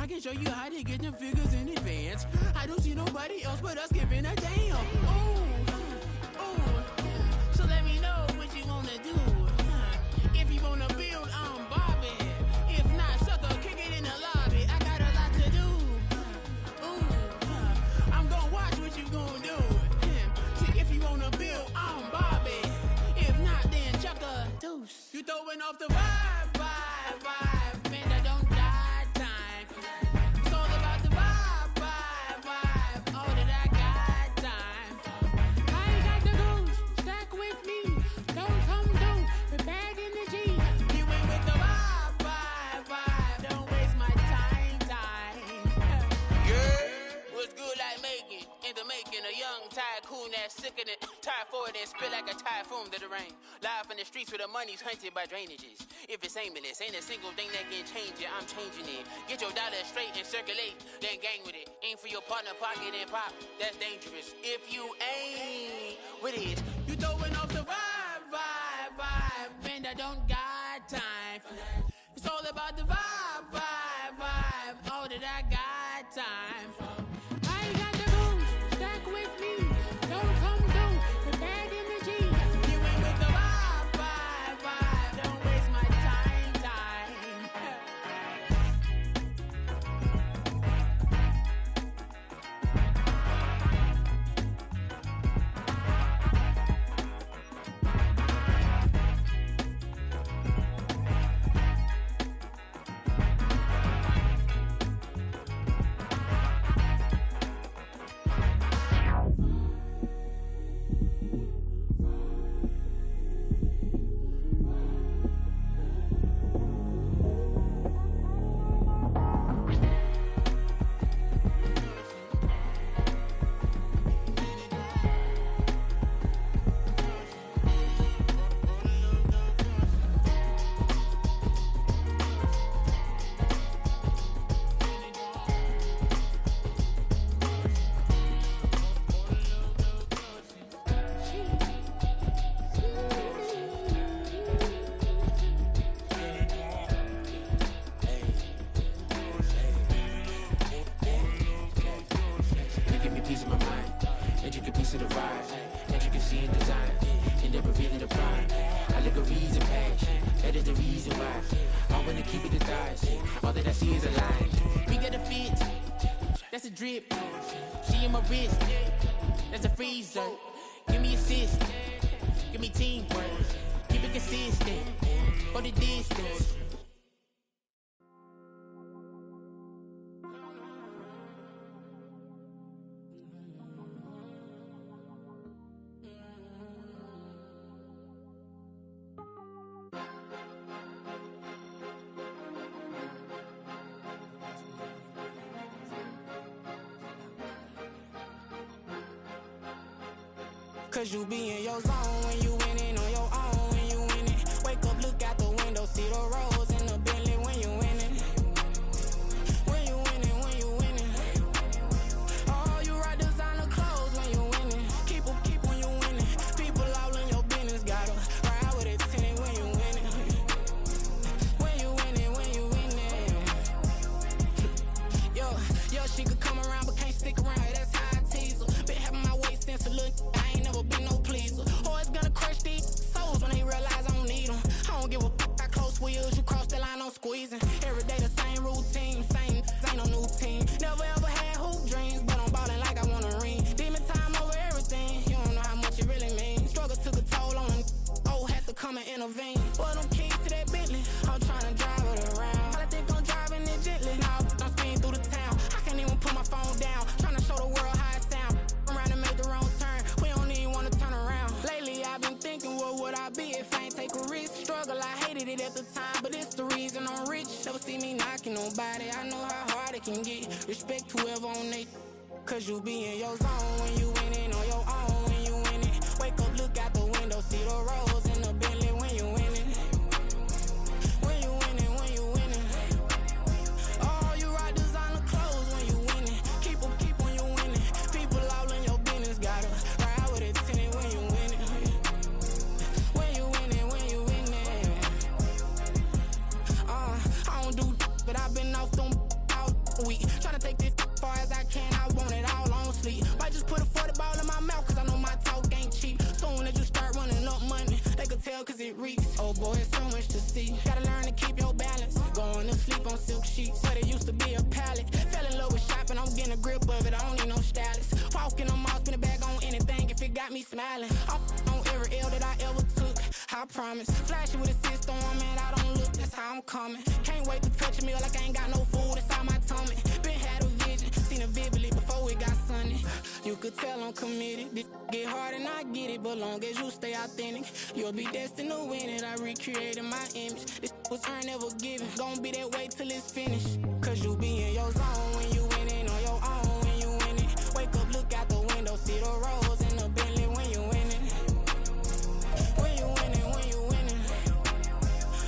I can show you how to get them figures in advance. I don't see nobody else but us giving a damn. Ooh, ooh. So let me know what you wanna do. If you wanna build, I'm Bobby. If not, sucker, kick it in the lobby. I got a lot to do. Ooh, I'm gonna watch what you gonna do. See, if you wanna build, I'm Bobby. If not, then chuck a deuce. You throwing off the vibe, vibe, vibe. Man, that don't die time. It's all about the vibe, vibe, vibe. All that I got time. I ain't got the goose, stack with me. Don't come through, the bag in the G. You ain't with the vibe, vibe, vibe. Don't waste my time, time. Yeah, what's good like making? In the making, a young tycoon that's sickening. Tire forward and spit like a typhoon to the rain. Live in the streets where the money's hunted by drainages. If it's aimless, ain't a single thing that can change it. I'm changing it. Get your dollar straight and circulate, then gang with it. Aim for your partner, pocket and pop. That's dangerous. If you ain't with it, you throwing off the vibe, vibe, vibe. Man, I don't got time for that. It's all about the vibe, vibe, vibe. All that I got time for. I ain't got the booze, stack with me. Don't come through, the bag in the G. You ain't with the vibe, vibe, vibe. Don't waste my time, time. Cause you be in your zone when you winning on your own when you winning. Wake up, look out the window, see the rose in the Bentley when you winning. When you winning, when you winning. Oh, you rock designer clothes when you winning. Keep when you winning. People all in your business, gotta ride with it tinted when you winning. When you winning, when you winning. Yo, she could come around but can't stick around. That's how I tease her. Been having my waist since a little. Never been no pleaser. Always gonna crush these souls when they realize I don't need them. I don't give a fuck how close wheels. You cross the line, I'm squeezing. Every day the same routine, same, ain't no new team. Never ever had hoop dreams, but I'm ballin' like I want a ring. Demon time over everything. You don't know how much it really means. Struggle took a toll on them. Oh, had to come and intervene. Boy, them keys to that Bentley. I'm tryna drive it around. I think I'm driving it gently. Now I'm speeding through the town. I can't even put my phone down. Tryna show the world how it sound. Around and make the wrong turn. We don't even wanna turn around. Lately I've been thinking, what would I be if I ain't take a risk? Struggle, I hated it at the time, but it's the reason I'm rich. Never see me knocking nobody. I know how hard it can get. Respect whoever on they. Cause you be in your zone when you winning on your own when you winning. Wake up, look out the window, see the rose in the Bentley when you winning. When you winning, when you winning. Oh, you rock designer clothes when you winning. Keep when you winning. People all in your business, gotta ride with it tinted when you winning. When you winning, when you winning. I don't do, but I've been off them out. week. Tryna take this far as I can, I want it all on sleep. Might just put a 40 ball in my mouth, cause I know my talk ain't cheap. Soon as you start running up money, they could tell cause it reeks. Oh boy, it's so much to see. Gotta learn to keep your balance. Going to sleep on silk sheets, but it used to be a pallet. Fell in love with shopping, I'm getting a grip of it, I don't need no stylist. Walking on mouth, spin a bag on anything if it got me smiling. I'm on every L that I ever took, I promise. Flashy with a system, man, I don't look, that's how I'm coming. Can't wait to touch a meal like I ain't got no food inside my tummy. Been had a vision, seen it vividly before it got sunny. You could tell I'm committed, this get hard and I get it, but long as you stay authentic, you'll be destined to win it. I recreated my image, this was earned, never given. Gonna be that way till it's finished, cause you be in your zone when you winning on your own when you win it. Wake up, look out the window, see the rose in the Bentley when you winning. When you winning, when you winning.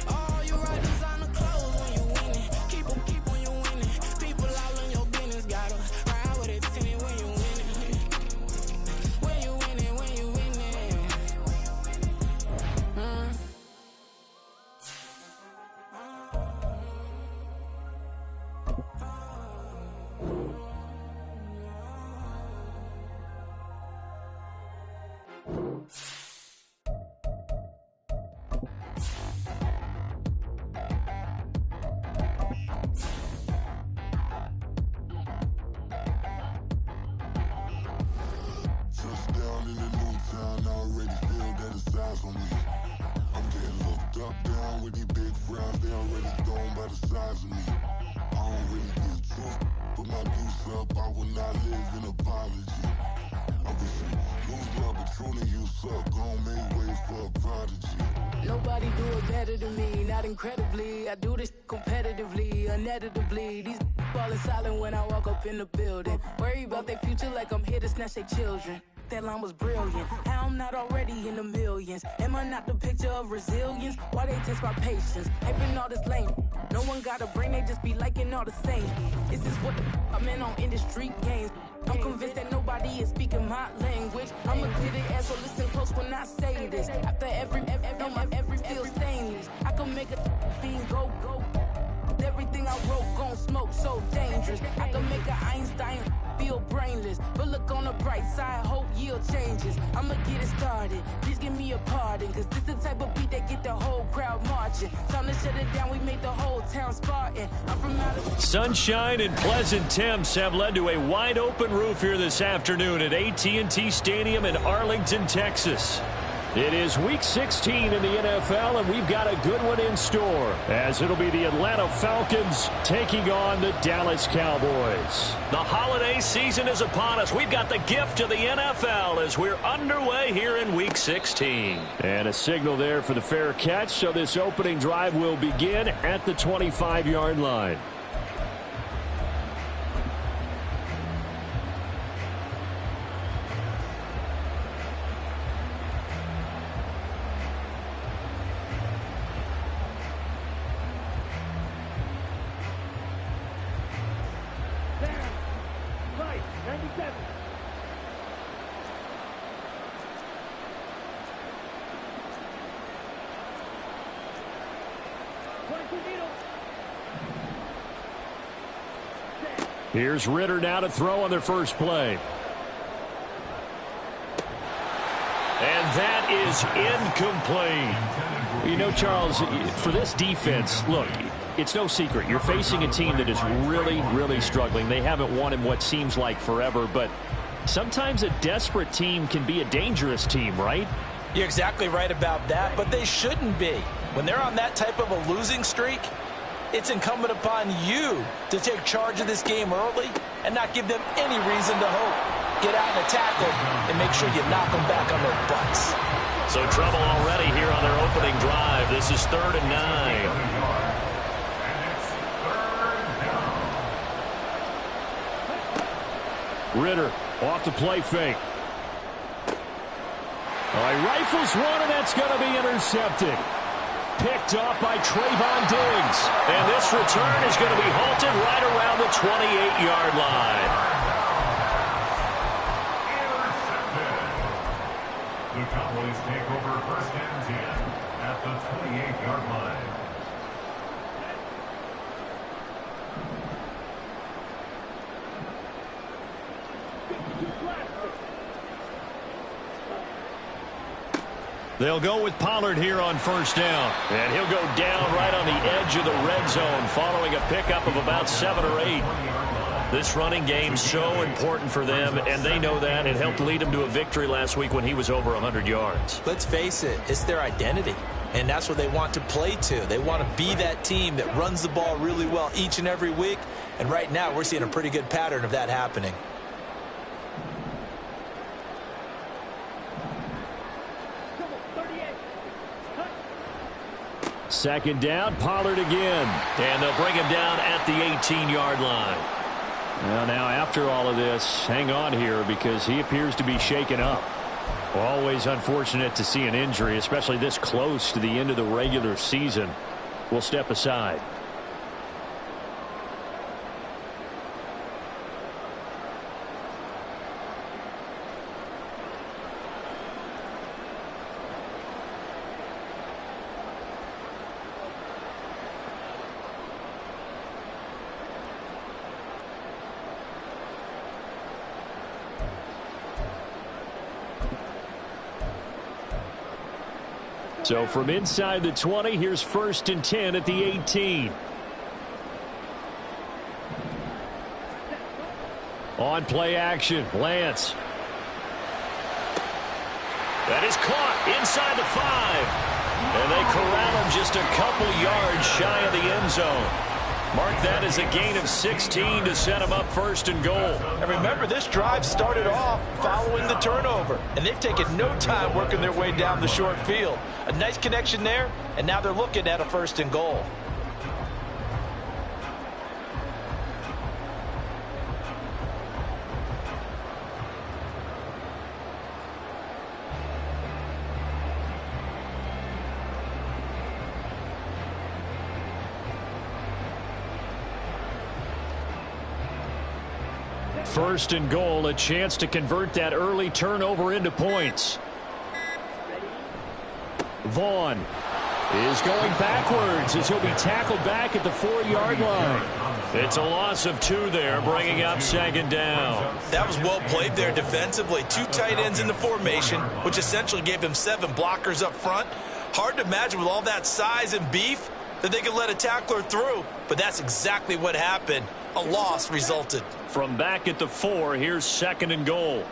Oh, you right designer clothes when you winning. Keep when you winning. People all in your business, gotta ride with it tinted when you winning. When you winning, when you winning. Touchdown in the new town, I already feel that it's eyes on me. I'm getting looked up, down with these big frowns, they already thrown by the size of me. I don't really give truth, put my goose up, I will not live in apology. I wish you lose love, but truly you suck, gon' make way for a prodigy. Nobody do it better than me, not incredibly. I do this competitively, uneditably. These falling silent when I walk up in the building. Worry about their future like I'm here to snatch their children. That line was brilliant. How I'm not already in the millions? Am I not the picture of resilience? Why they test my patience? Hyping all this lame. No one got a brain, they just be liking all the same. Is this what I'm in on industry games? I'm convinced that nobody is speaking my language. I'm a clear the air, so listen close when I say this. After every feel stainless. I can make a fiend go. Everything I wrote gon' smoke, so dangerous. I can make an Einstein feel brainless. But look on the bright side, hope yield changes. I'ma get it started, please give me a pardon. Cause this the type of beat that get the whole crowd marching. Time to shut it down, we made the whole town Spartan. I'm from out of... Sunshine and pleasant temps have led to a wide open roof here this afternoon at AT&T Stadium in Arlington, Texas. It is Week 16 in the NFL, and we've got a good one in store, as it'll be the Atlanta Falcons taking on the Dallas Cowboys. The holiday season is upon us. We've got the gift of the NFL as we're underway here in Week 16. And a signal there for the fair catch, so this opening drive will begin at the 25-yard line. Here's Ritter now to throw on their first play. And that is incomplete. You know, Charles, for this defense, look, it's no secret. You're facing a team that is really, really struggling. They haven't won in what seems like forever, but sometimes a desperate team can be a dangerous team, right? You're exactly right about that, but they shouldn't be. When they're on that type of a losing streak, it's incumbent upon you to take charge of this game early and not give them any reason to hope. Get out and attack them and make sure you knock them back on their butts. So trouble already here on their opening drive. This is 3rd and 9. Ritter off the play fake. He rifles one, and that's going to be intercepted. Picked up by Trayvon Diggs. And this return is going to be halted right around the 28-yard line. The Cowboys take over 1st and 10 at the 28-yard line. They'll go with Pollard here on first down. And he'll go down right on the edge of the red zone following a pickup of about 7 or 8. This running game so important for them, and they know that. It helped lead them to a victory last week when he was over 100 yards. Let's face it, it's their identity, and that's what they want to play to. They want to be that team that runs the ball really well each and every week, and right now we're seeing a pretty good pattern of that happening. Second down, Pollard again, and they'll bring him down at the 18-yard line. Well, now, after all of this, hang on here because he appears to be shaken up. Always unfortunate to see an injury, especially this close to the end of the regular season. We'll step aside. So from inside the 20, here's 1st and 10 at the 18. On play action, Lance. That is caught inside the 5. And they corral him just a couple yards shy of the end zone. Mark that as a gain of 16 to set him up 1st and goal. And remember, this drive started off following the turnover, and they've taken no time working their way down the short field. A nice connection there, and now they're looking at a 1st and goal. First and goal, a chance to convert that early turnover into points. Vaughn is going backwards as he'll be tackled back at the 4-yard line. It's a loss of 2 there, bringing up 2nd down. That was well played there defensively. 2 tight ends in the formation, which essentially gave them 7 blockers up front. Hard to imagine with all that size and beef that they could let a tackler through, but that's exactly what happened. A loss resulted. From back at the 4, here's 2nd and goal.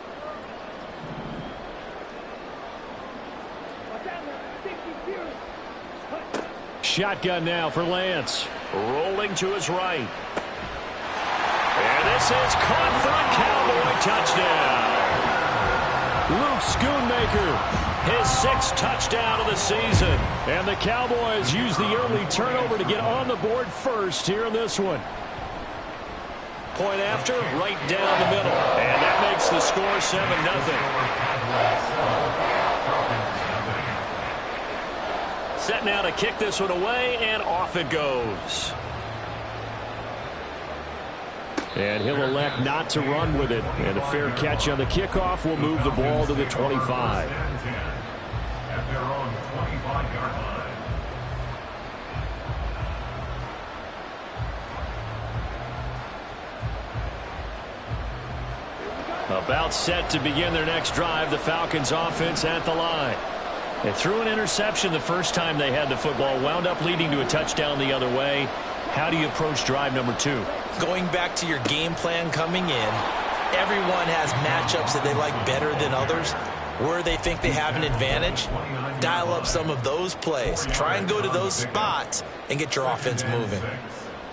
Shotgun now for Lance. Rolling to his right. And this is caught for a Cowboy touchdown. Luke Schoonmaker, his 6th touchdown of the season. And the Cowboys use the early turnover to get on the board first here in this one. Point after, right down the middle. And that makes the score 7-0. Set now to kick this one away, and off it goes. And he'll elect not to run with it. And a fair catch on the kickoff will move the ball to the 25. At their own 25-yard line. About set to begin their next drive, the Falcons offense at the line. They threw an interception the first time they had the football, wound up leading to a touchdown the other way. How do you approach drive number 2? Going back to your game plan coming in, everyone has matchups that they like better than others. Where they think they have an advantage, dial up some of those plays. Try and go to those spots and get your offense moving.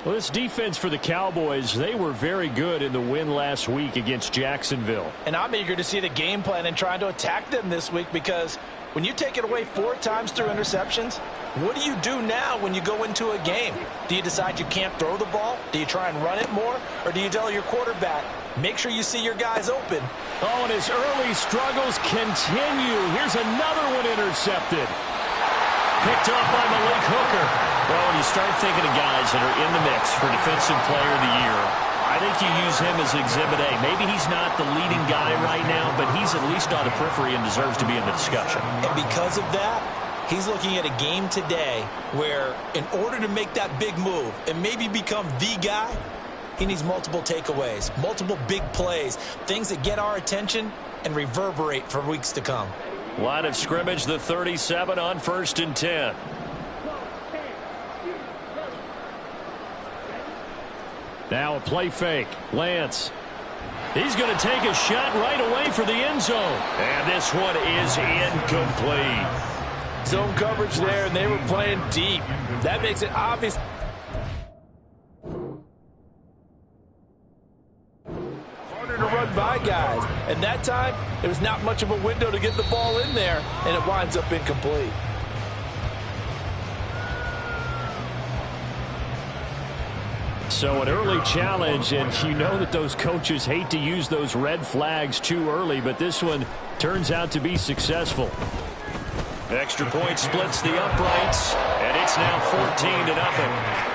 Well, this defense for the Cowboys, they were very good in the win last week against Jacksonville. And I'm eager to see the game plan and trying to attack them this week, because when you take it away 4 times through interceptions, what do you do now when you go into a game? Do you decide you can't throw the ball? Do you try and run it more? Or do you tell your quarterback, make sure you see your guys open? Oh, and his early struggles continue. Here's another one intercepted. Picked up by Malik Hooker. Well, when you start thinking of guys that are in the mix for Defensive Player of the Year, I think you use him as Exhibit A. Maybe he's not the leading guy right now, but he's at least on the periphery and deserves to be in the discussion. And because of that, he's looking at a game today where in order to make that big move and maybe become the guy, he needs multiple takeaways, multiple big plays, things that get our attention and reverberate for weeks to come. Line of scrimmage, the 37 on 1st and 10. Now a play fake. Lance. He's going to take a shot right away for the end zone. And this one is incomplete. Zone coverage there, and they were playing deep. That makes it obvious. Harder to run by guys. And that time, there was not much of a window to get the ball in there, and it winds up incomplete. So an early challenge, and you know that those coaches hate to use those red flags too early, but this one turns out to be successful. Extra point splits the uprights, and it's now 14-0.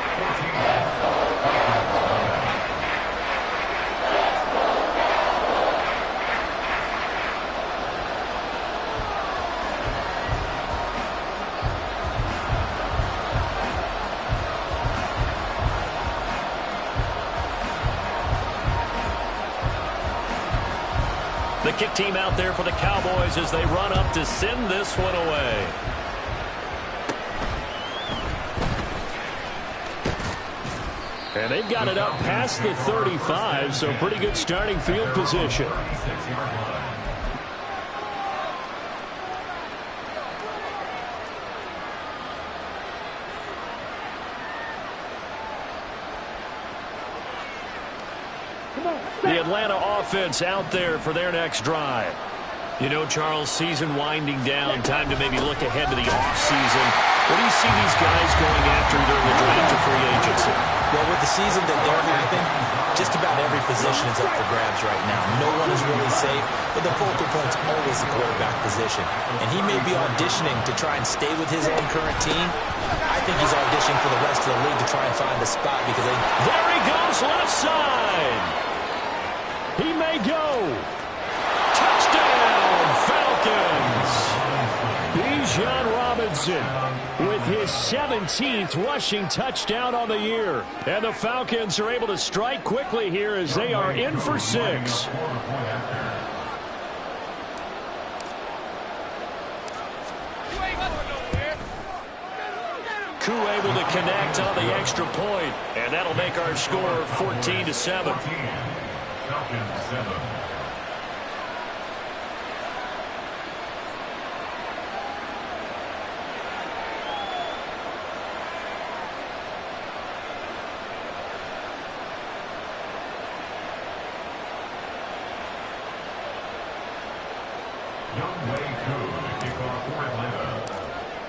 The kick team out there for the Cowboys as they run up to send this one away. And they've got it up past the 35, so pretty good starting field position. The Atlanta offense out there for their next drive. You know, Charles, season winding down, time to maybe look ahead to the offseason. What do you see these guys going after during the draft or free agency? Well, with the season that they're having, just about every position is up for grabs right now. No one is really safe, but the focal point's always the quarterback position. And he may be auditioning to try and stay with his own current team. I think he's auditioning for the rest of the league to try and find a spot because they... There he goes, left side. He may go. Touchdown, Falcons. Bijan Robinson with his 17th rushing touchdown on the year. And the Falcons are able to strike quickly here as they are in for 6. Koo able to connect on the extra point, and that'll make our score 14-7. Falcons 7.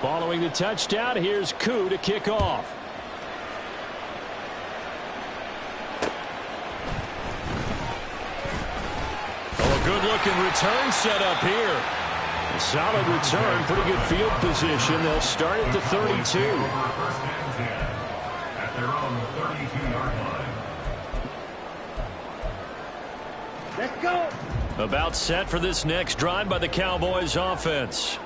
Following the touchdown, here's Koo to kick off. Oh, a good-looking return set up here. A solid return, pretty good field position. They'll start at the 32. First and 10 at their own 32-yard line. Let's go. About set for this next drive by the Cowboys offense.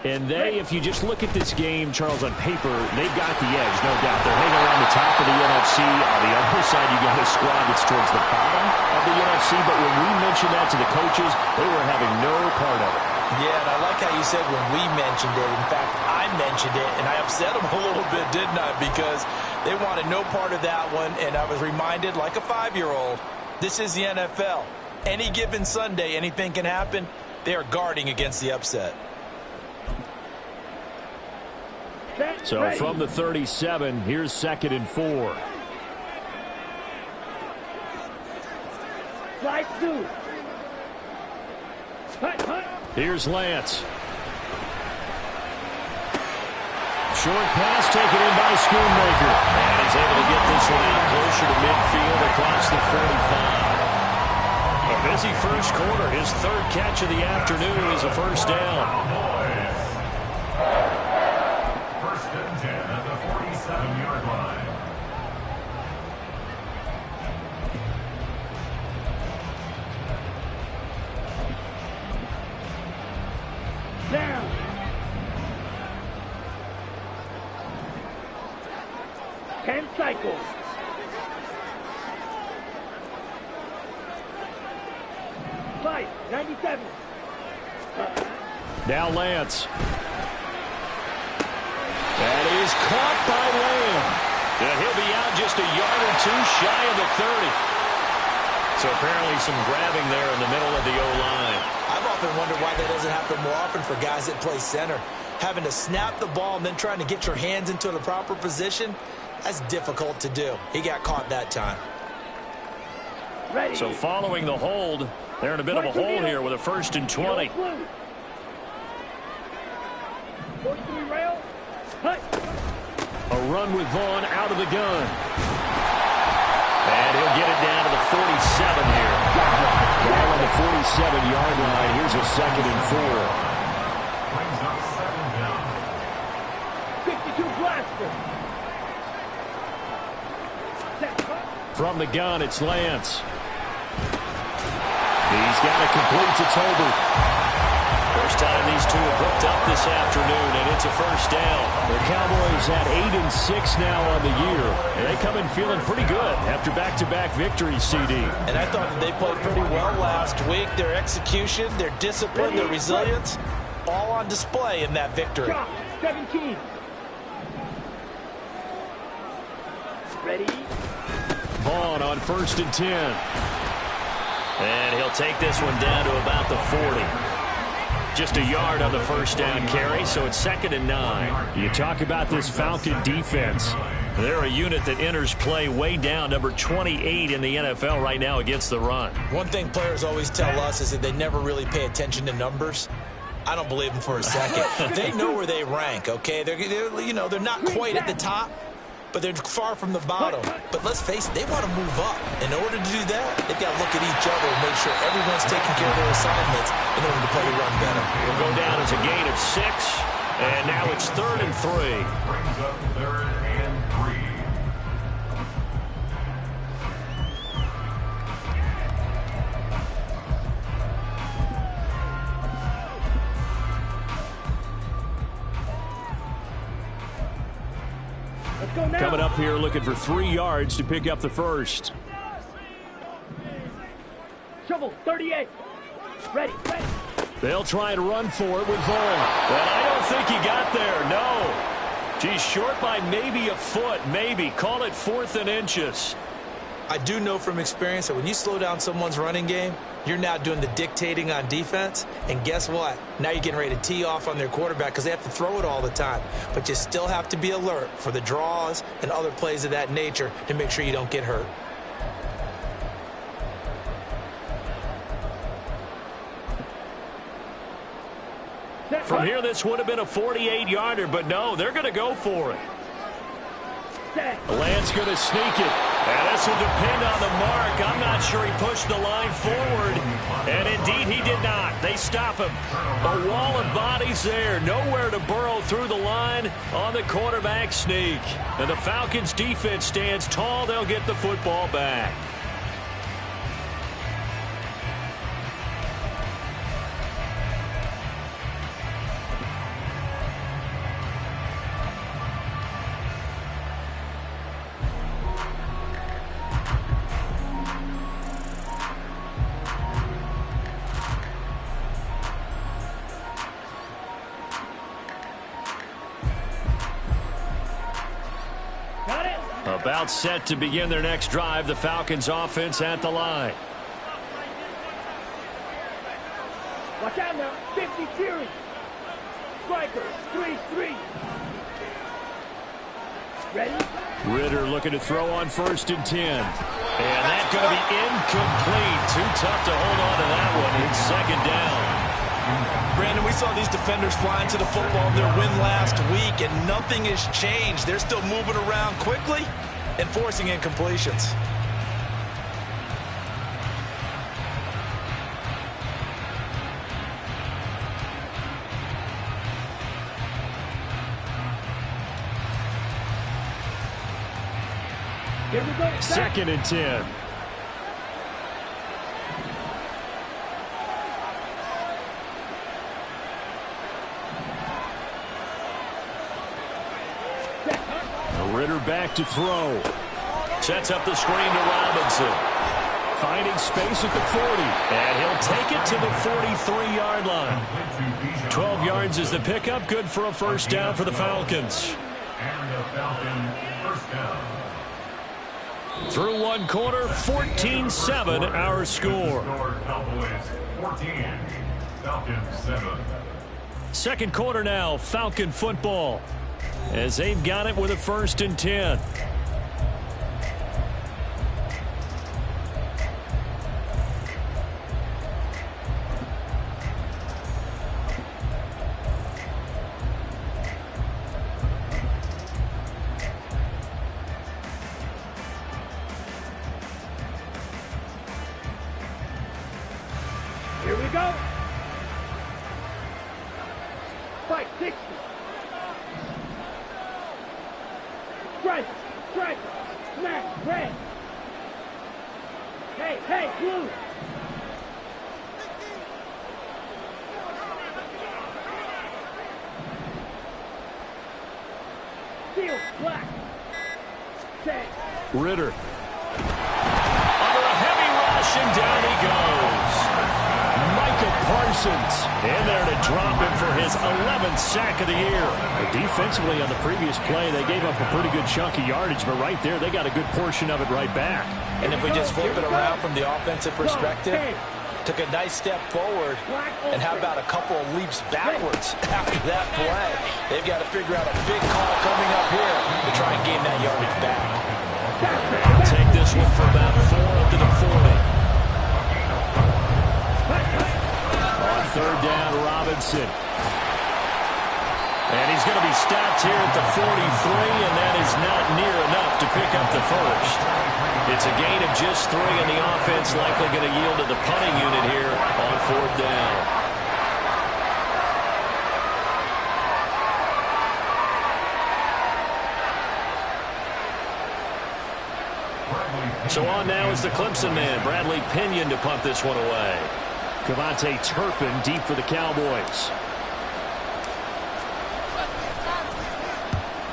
And they, if you just look at this game, Charles, on paper, they've got the edge, no doubt. They're hanging around the top of the NFC. On the other side, you got a squad that's towards the bottom of the NFC. But when we mentioned that to the coaches, they were having no part of it. Yeah, and I like how you said when we mentioned it. In fact, I mentioned it, and I upset them a little bit, didn't I? Because they wanted no part of that one, and I was reminded, like a 5-year-old, this is the NFL. Any given Sunday, anything can happen. They are guarding against the upset. So from the 37, here's 2nd and 4. Slide 2. Here's Lance. Short pass taken in by Schoonmaker. And he's able to get this one out closer to midfield across the 45. A busy first quarter. His 3rd catch of the afternoon is a first down. First and 10 at the 47-yard line. Down. Ten cycles. Fight. 97. Now Lance. That is caught by Lamb. And he'll be out just a yard or two shy of the 30. So apparently some grabbing there in the middle of the O-line. I've often wondered why that doesn't happen more often for guys that play center. Having to snap the ball and then trying to get your hands into the proper position, that's difficult to do. He got caught that time. Ready. So following the hold, they're in a bit of a hole here with a 1st and 20. A run with Vaughn out of the gun. And he'll get it down to the 47 here. Ball on the 47-yard line. Here's a 2nd and 4. Brings up 2nd down. 52 blaster. From the gun, it's Lance. He's got it complete to Tolbert. First time these two have hooked up this afternoon, and it's a 1st down. The Cowboys at 8-6 now on the year, and they come in feeling pretty good after back-to-back victories, CD. And I thought that they played pretty well last week. Their execution, their discipline, their resilience, all on display in that victory. 17. Ready. Vaughn on 1st and 10. And he'll take this one down to about the 40. Just a yard on the 1st down carry, so it's 2nd and 9. You talk about this Falcon defense. They're a unit that enters play way down, number 28 in the NFL right now against the run. One thing players always tell us is that they never really pay attention to numbers. I don't believe them for a second. They know where they rank, okay? They're not quite at the top, but they're far from the bottom. But let's face it, they want to move up. In order to do that, they've got to look at each other and make sure everyone's taking care of their assignments in order to play the run better. Will go down as a gain of 6, and now it's 3rd and 3. Brings up 3rd and 3. Coming up here looking for 3 yards to pick up the 1st. Shovel 38. Ready. They'll try and run for it with Vaughn. And I don't think he got there, no. Geez, short by maybe a foot, maybe. Call it 4th and inches. I do know from experience that when you slow down someone's running game, you're now doing the dictating on defense. And guess what? Now you're getting ready to tee off on their quarterback because they have to throw it all the time. But you still have to be alert for the draws and other plays of that nature to make sure you don't get hurt. From here, this would have been a 48-yarder, but no, they're going to go for it. Lance going to sneak it. And this will depend on the mark. I'm not sure he pushed the line forward. And indeed, he did not. They stop him. A wall of bodies there. Nowhere to burrow through the line on the quarterback sneak. And the Falcons' defense stands tall. They'll get the football back. About set to begin their next drive. The Falcons offense at the line. Watch out now. 50 series. Striker 3-3. Ready? Ritter looking to throw on 1st and 10. And that's going to be incomplete. Too tough to hold on to that one. It's 2nd down. Brandon, we saw these defenders flying to the football in their win last week, and nothing has changed. They're still moving around quickly and forcing incompletions. Here we go. 2nd and 10. Ritter back to throw. Sets up the screen to Robinson. Finding space at the 40. And he'll take it to the 43-yard line. 12 yards is the pickup. Good for a first down for the Falcons. And the Falcon first down. Through one quarter, 14-7 our score. Cowboys 14, Falcons 7. Second quarter now, Falcon football, as they've got it with a 1st and 10. Here we go. Fight 60. Strike, strike, smash, red. Hey, blue. Steel, black. Set. Ritter. Under a heavy rush, and down he goes. Micah Parsons in there to drop him for his 11th sack of the year. Defensively on the previous play, they gave up a pretty good chunk of yardage, but right there, they got a good portion of it right back. And if we just flip it around from the offensive perspective, took a nice step forward, and how about a couple of leaps backwards after that play? They've got to figure out a big call coming up here to try and gain that yardage back. They'll take this one for about 4 up to the 40. On third down, Robinson. And he's going to be stopped here at the 43, and that is not near enough to pick up the first. It's a gain of just 3, and the offense likely going to yield to the punting unit here on 4th down. So on now is the Clemson man, Bradley Pinion, to punt this one away. Cavante Turpin deep for the Cowboys.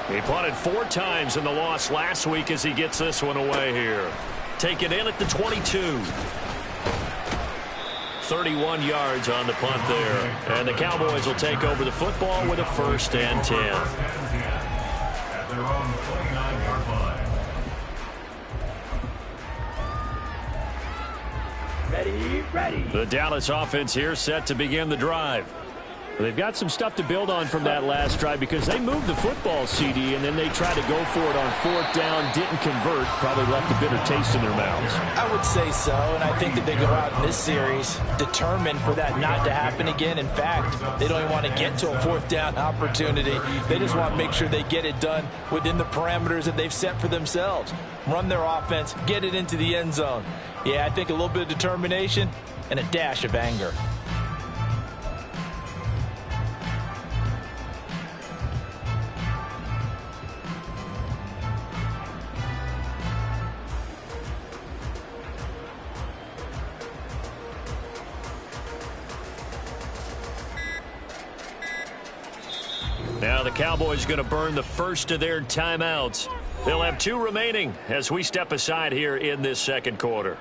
He punted 4 times in the loss last week as he gets this one away here. Take it in at the 22. 31 yards on the punt there. And the Cowboys will take over the football with a 1st and 10. At their own 29-yard line. Ready. The Dallas offense here set to begin the drive. They've got some stuff to build on from that last drive because they moved the football, CD, and then they tried to go for it on 4th down, didn't convert, probably left a bitter taste in their mouths. I would say so, and I think that they go out in this series determined for that not to happen again. In fact, they don't even want to get to a 4th down opportunity. They just want to make sure they get it done within the parameters that they've set for themselves. Run their offense, get it into the end zone. Yeah, I think a little bit of determination and a dash of anger. Now the Cowboys going to burn the first of their timeouts. They'll have 2 remaining as we step aside here in this second quarter.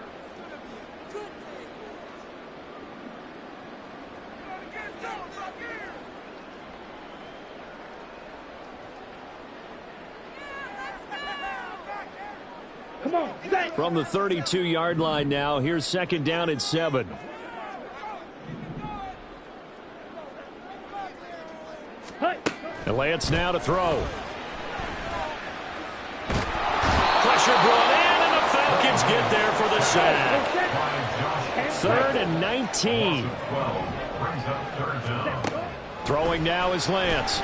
From the 32-yard line now, here's 2nd down and 7. And Lance now to throw. Pressure brought in, and the Falcons get there for the sack. 3rd and 19. Throwing now is Lance.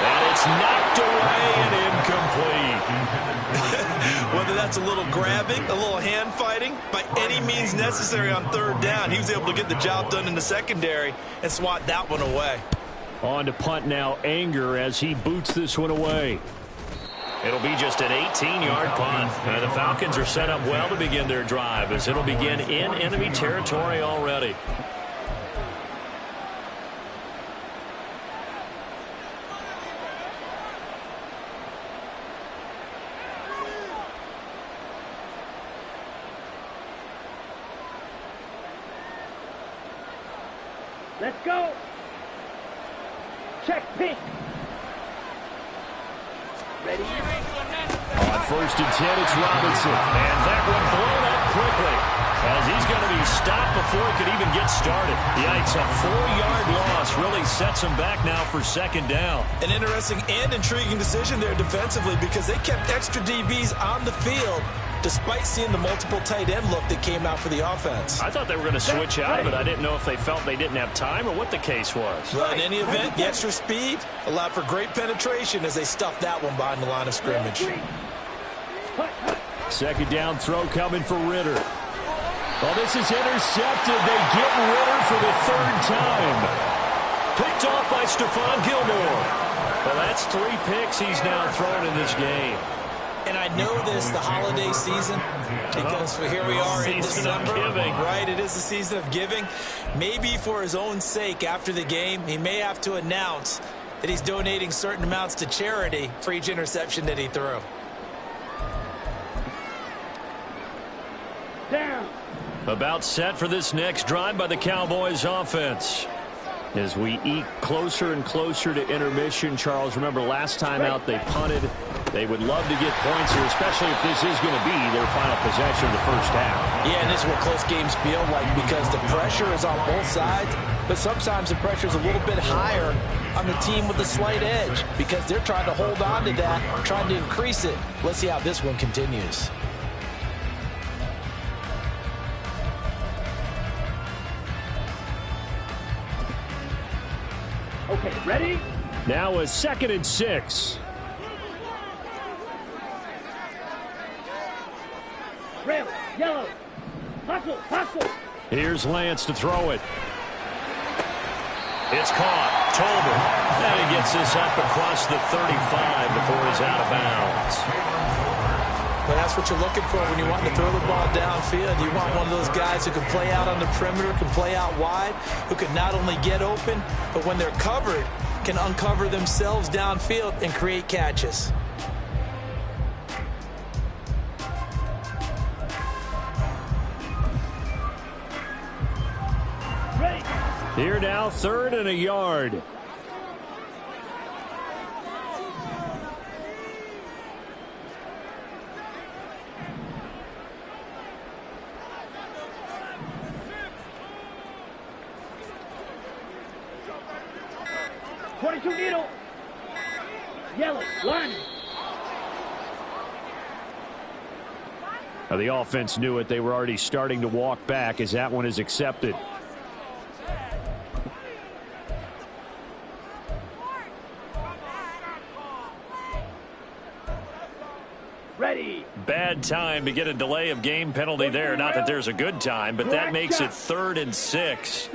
And it's knocked away and incomplete. Whether that's a little grabbing, a little hand fighting, by any means necessary on 3rd down, he was able to get the job done in the secondary and swat that one away. On to punt now, Anger, as he boots this one away. It'll be just an 18-yard punt. And the Falcons are set up well to begin their drive, as it'll begin in enemy territory already. Let's go. Check pink. Ready? On 1st and 10, it's Robinson. And that one blown up quickly, as he's going to be stopped before it could even get started. Yikes, a 4-yard loss really sets him back now for 2nd down. An interesting and intriguing decision there defensively, because they kept extra DBs on the field despite seeing the multiple tight end look that came out for the offense. I thought they were going to switch out of it. I didn't know if they felt they didn't have time or what the case was. Well, in any event, the extra speed allowed for great penetration as they stuffed that one behind the line of scrimmage. 2nd down throw coming for Ritter. Well, this is intercepted. They get Ritter for the 3rd time. Picked off by Stephon Gilmore. Well, that's 3 picks he's now thrown in this game. And I know this, the holiday season, because here we are in December. Right, it is the season of giving. Maybe for his own sake after the game, he may have to announce that he's donating certain amounts to charity for each interception that he threw. Down. About set for this next drive by the Cowboys offense. As we eke closer and closer to intermission, Charles, remember last time out they punted. They would love to get points here, especially if this is going to be their final possession of the first half. Yeah, and this is what close games feel like, because the pressure is on both sides, but sometimes the pressure is a little bit higher on the team with the slight edge, because they're trying to hold on to that, trying to increase it. Let's see how this one continues. Okay, ready? Now a 2nd and 6. Red, yellow. Hustle, hustle. Here's Lance to throw it. It's caught. Tolbert. And he gets this up across the 35 before he's out of bounds. But that's what you're looking for when you want to throw the ball downfield. You want one of those guys who can play out on the perimeter, can play out wide, who can not only get open, but when they're covered, can uncover themselves downfield and create catches. Ready. Here now, 3rd and a yard. Needle. Yellow, line. Now the offense knew it. They were already starting to walk back as that one is accepted. Ready. Bad time to get a delay of game penalty there. Not that there's a good time, but that makes it 3rd and 6.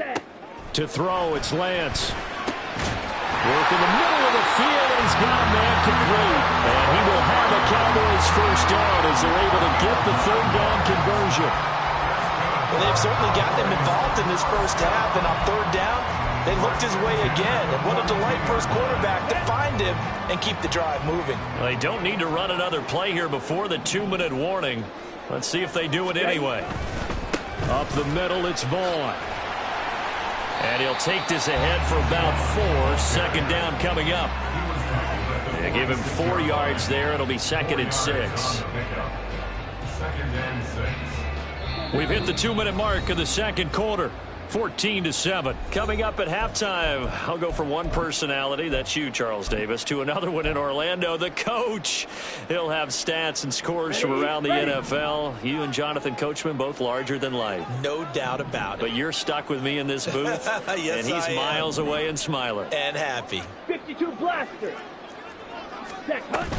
To throw, it's Lance. Work in the middle of the field, and he's got a man complete. And he will have a Cowboys first down as they're able to get the 3rd down conversion. Well, they've certainly gotten him involved in this first half, and on 3rd down, they looked his way again. And what a delight for his quarterback to find him and keep the drive moving. Well, they don't need to run another play here before the 2-minute warning. Let's see if they do it anyway. Up the middle, it's Vaughn. And he'll take this ahead for about 4. 2nd down coming up. They give him 4 yards there. It'll be 2nd and 6. We've hit the 2-minute mark of the 2nd quarter. 14-7. Coming up at halftime, I'll go from one personality, that's you, Charles Davis, to another one in Orlando, the coach. He'll have stats and scores from around the NFL. You and Jonathan Coachman, both larger than life. No doubt about it. But you're stuck with me in this booth, yes, and he's miles away and smiling. And happy. 52 blaster. Set, hunt.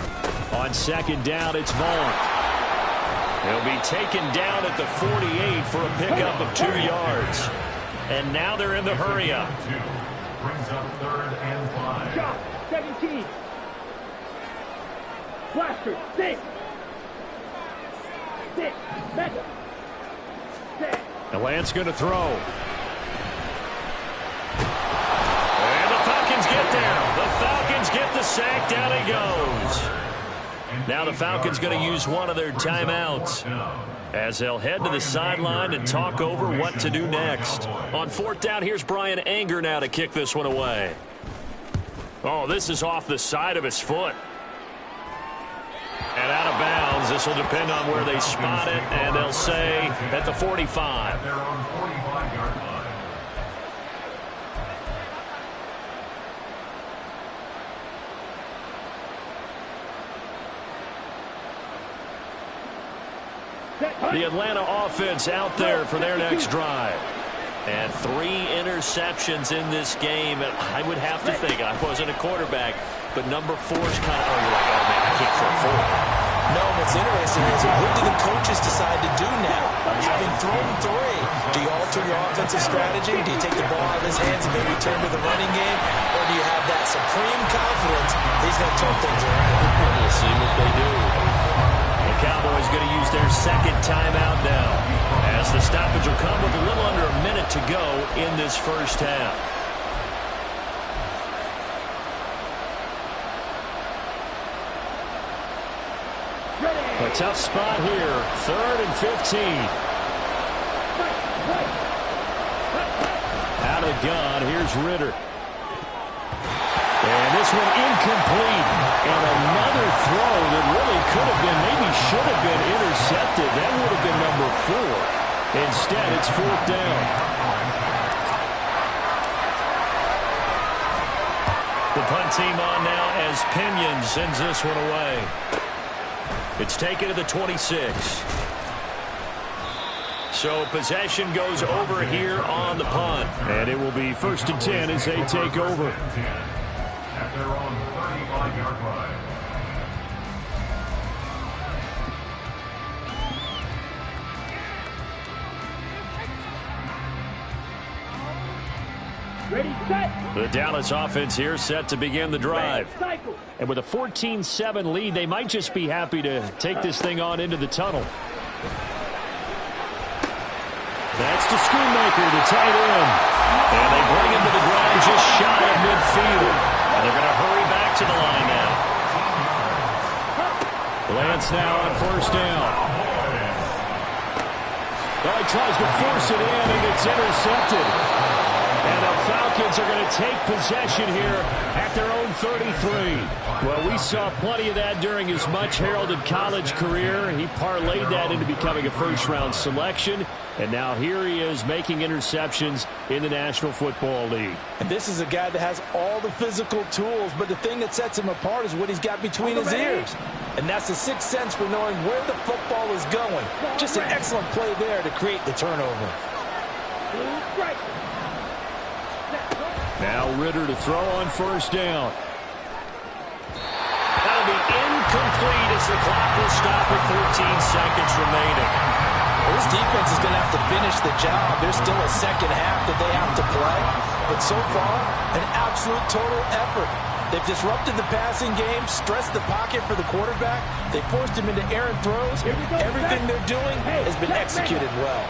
On 2nd down, it's Vaughn. He'll be taken down at the 48 for a pickup of 2 yards. And now they're in the hurry-up. Brings up 3rd and 5. Shot, 17. Blaster, 6. 6. Mega. 6. And Lance going to throw. And the Falcons get there. The Falcons get the sack. Down he goes. Now the Falcons going to use one of their timeouts as they'll head to the sideline and talk over what to do next. On fourth down, here's Brian Anger now to kick this one away. Oh, this is off the side of his foot. And out of bounds. This will depend on where they spot it, and they'll say at the 45. They're on 45-yard line. The Atlanta offense out there for their next drive. And 3 interceptions in this game. And I would have to think, I wasn't a quarterback, but number 4 is kind of, oh, you're like, oh, man, I can't throw 4. No, what's interesting is what do the coaches decide to do now? Having thrown 3, do you alter your offensive strategy? Do you take the ball out of his hands and maybe turn to the running game? Or do you have that supreme confidence he's going to turn things around? We'll see what they do. The Cowboys going to use their second timeout now, as the stoppage will come with a little under a minute to go in this first half. A tough spot here, 3rd and 15. Out of the gun, here's Ritter. And this one incomplete. And another throw that really could have been, maybe should have been intercepted. That would have been number 4. Instead, it's 4th down. The punt team on now as Pinion sends this one away. It's taken to the 26. So possession goes over here on the punt. And it will be 1st and 10 as they take over. At their own 35-yard line. Ready, set. The Dallas offense here set to begin the drive. Cycle. And with a 14-7 lead, they might just be happy to take this thing on into the tunnel. That's to Schoonmaker, the tight end. And they bring him to the ground just shy of midfield. And they're going to hurry back to the line now. Lance now on 1st down. Well, he tries to force it in, and it's intercepted. And the Falcons are going to take possession here at their own 33. Well, we saw plenty of that during his much-heralded college career. He parlayed that into becoming a first-round selection. And now here he is making interceptions in the National Football League. And this is a guy that has all the physical tools, but the thing that sets him apart is what he's got between his ears. And that's the sixth sense for knowing where the football is going. Just an excellent play there to create the turnover. Now Ritter to throw on 1st down. That'll be incomplete as the clock will stop with 14 seconds remaining. Well, this defense is going to have to finish the job. There's still a second half that they have to play. But so far, an absolute total effort. They've disrupted the passing game, stressed the pocket for the quarterback. They forced him into errant throws. Everything they're doing has been executed well.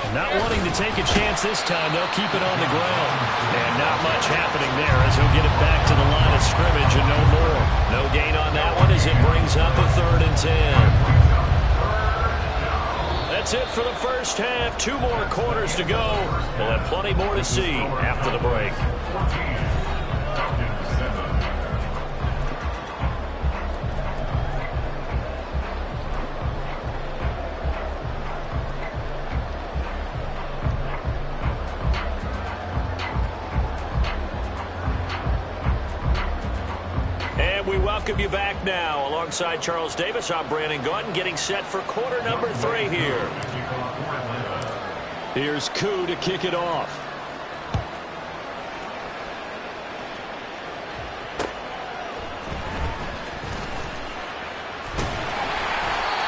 Not wanting to take a chance this time, they'll keep it on the ground. And not much happening there as he'll get it back to the line of scrimmage and no more. No gain on that one as it brings up a 3rd and 10. That's it for the first half. 2 more quarters to go. We'll have plenty more to see after the break. Welcome you back now. Alongside Charles Davis, I'm Brandon Gaudin, getting set for quarter number 3 here. Here's Koo to kick it off.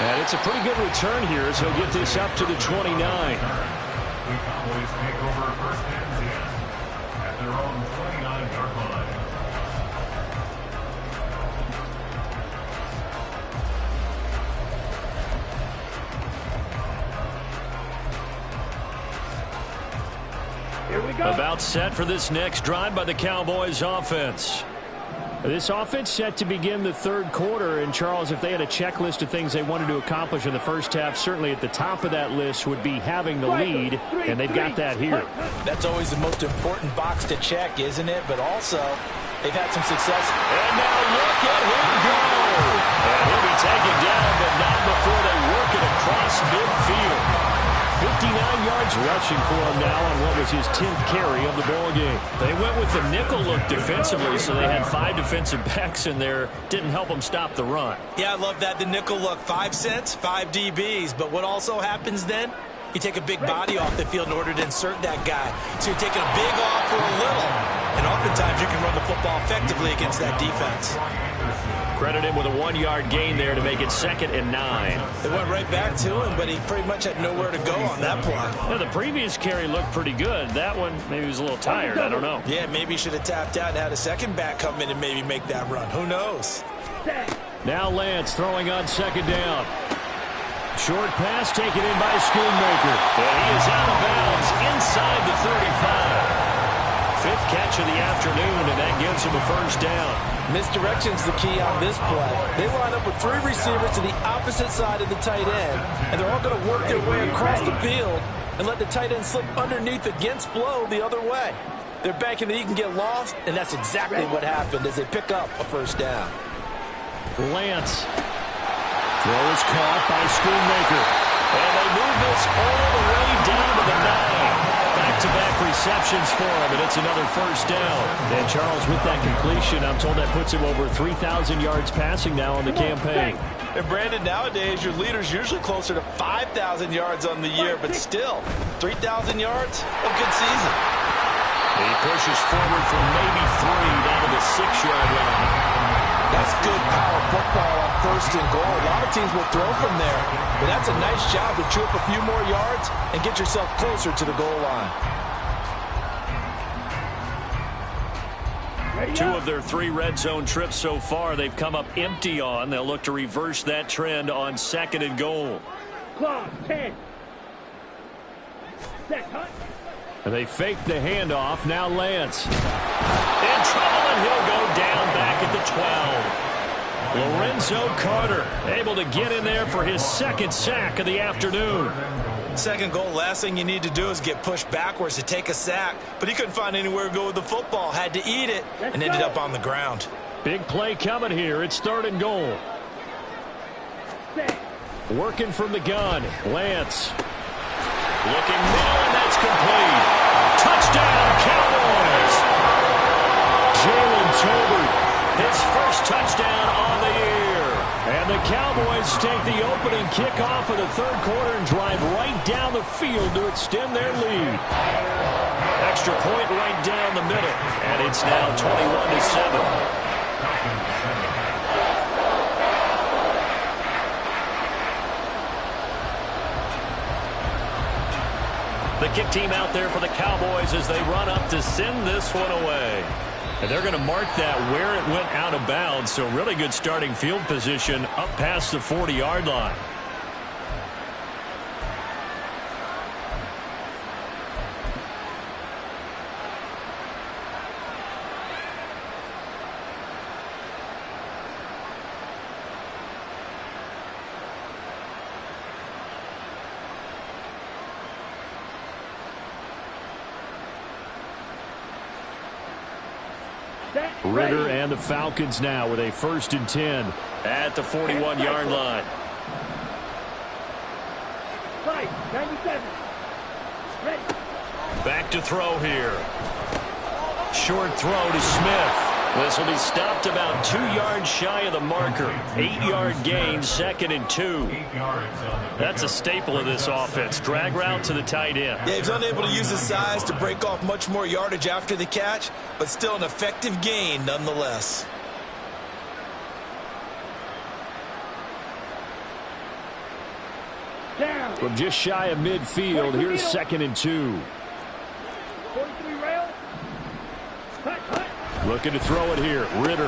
And it's a pretty good return here as he'll get this up to the 29. The Cowboys take over 1st and 10 at their own 29-yard line. About set for this next drive by the Cowboys offense. This offense set to begin the third quarter. And, Charles, if they had a checklist of things they wanted to accomplish in the first half, certainly at the top of that list would be having the lead, and they've got that here. That's always the most important box to check, isn't it? But also, they've had some success. And now look at him go. And he'll be taken down, but not before they work it across midfield. 59 yards rushing for him now on what was his 10th carry of the ball game. They went with the nickel look defensively, so they had 5 defensive backs in there. Didn't help them stop the run. Yeah, I love that. The nickel look. 5 cents, 5 DBs. But what also happens then? You take a big body off the field in order to insert that guy. So you're taking a big off for a little. And oftentimes you can run the football effectively against that defense. Credit him with a 1-yard gain there to make it 2nd and 9. They went right back to him, but he pretty much had nowhere to go on that play. Yeah, the previous carry looked pretty good. That one, maybe he was a little tired. I don't know. Yeah, maybe he should have tapped out and had a second back come in and maybe make that run. Who knows? Now Lance throwing on 2nd down. Short pass taken in by Schoonmaker. And he is out of bounds inside the 35. 5th catch of the afternoon, and that gives him a 1st down. Misdirection's the key on this play. They line up with 3 receivers to the opposite side of the tight end, and they're all going to work their way across the field and let the tight end slip underneath against flow the other way. They're banking that he can get lost, and that's exactly what happened as they pick up a 1st down. Lance. Throw is caught by Schoonmaker. And they move this all the way down to the 9. Back-to-back receptions for him, and it's another 1st down. And Charles, with that completion, I'm told that puts him over 3,000 yards passing now on the campaign. And Brandon, nowadays your leader's usually closer to 5,000 yards on the year, but still, 3,000 yards, a good season. He pushes forward for maybe 3 down to the 6-yard line. That's good power football on 1st and goal. A lot of teams will throw from there, but that's a nice job to chew up a few more yards and get yourself closer to the goal line. 2 of their 3 red zone trips so far they've come up empty on. They'll look to reverse that trend on 2nd and goal. Clock, 10. Set, cut. And they fake the handoff. Now Lance. In trouble, and he'll go down back at the 12. Lorenzo Carter able to get in there for his 2nd sack of the afternoon. 2nd goal, last thing you need to do is get pushed backwards to take a sack. But he couldn't find anywhere to go with the football. Had to eat it and ended up on the ground. Big play coming here. It's 3rd and goal. Working from the gun. Lance. Looking middle, and that's complete. Touchdown, Cowboys. Jalen Tolbert, his 1st touchdown on the year. And the Cowboys take the opening kickoff of the 3rd quarter and drive right down the field to extend their lead. Extra point right down the middle, and it's now 21-7. The kick team out there for the Cowboys as they run up to send this one away. And they're going to mark that where it went out of bounds. So really good starting field position up past the 40-yard line. Ritter and the Falcons now with a 1st and 10 at the 41-yard line. 97. Ready. Back to throw here. Short throw to Smith. This will be stopped about 2 yards shy of the marker. 8-yard gain, 2nd and 2. That's a staple of this offense. Drag route to the tight end. Yeah, he's unable to use his size to break off much more yardage after the catch, but still an effective gain nonetheless. Down. From just shy of midfield, here's 2nd and 2. 43 rail. Cut, cut. Looking to throw it here. Ritter.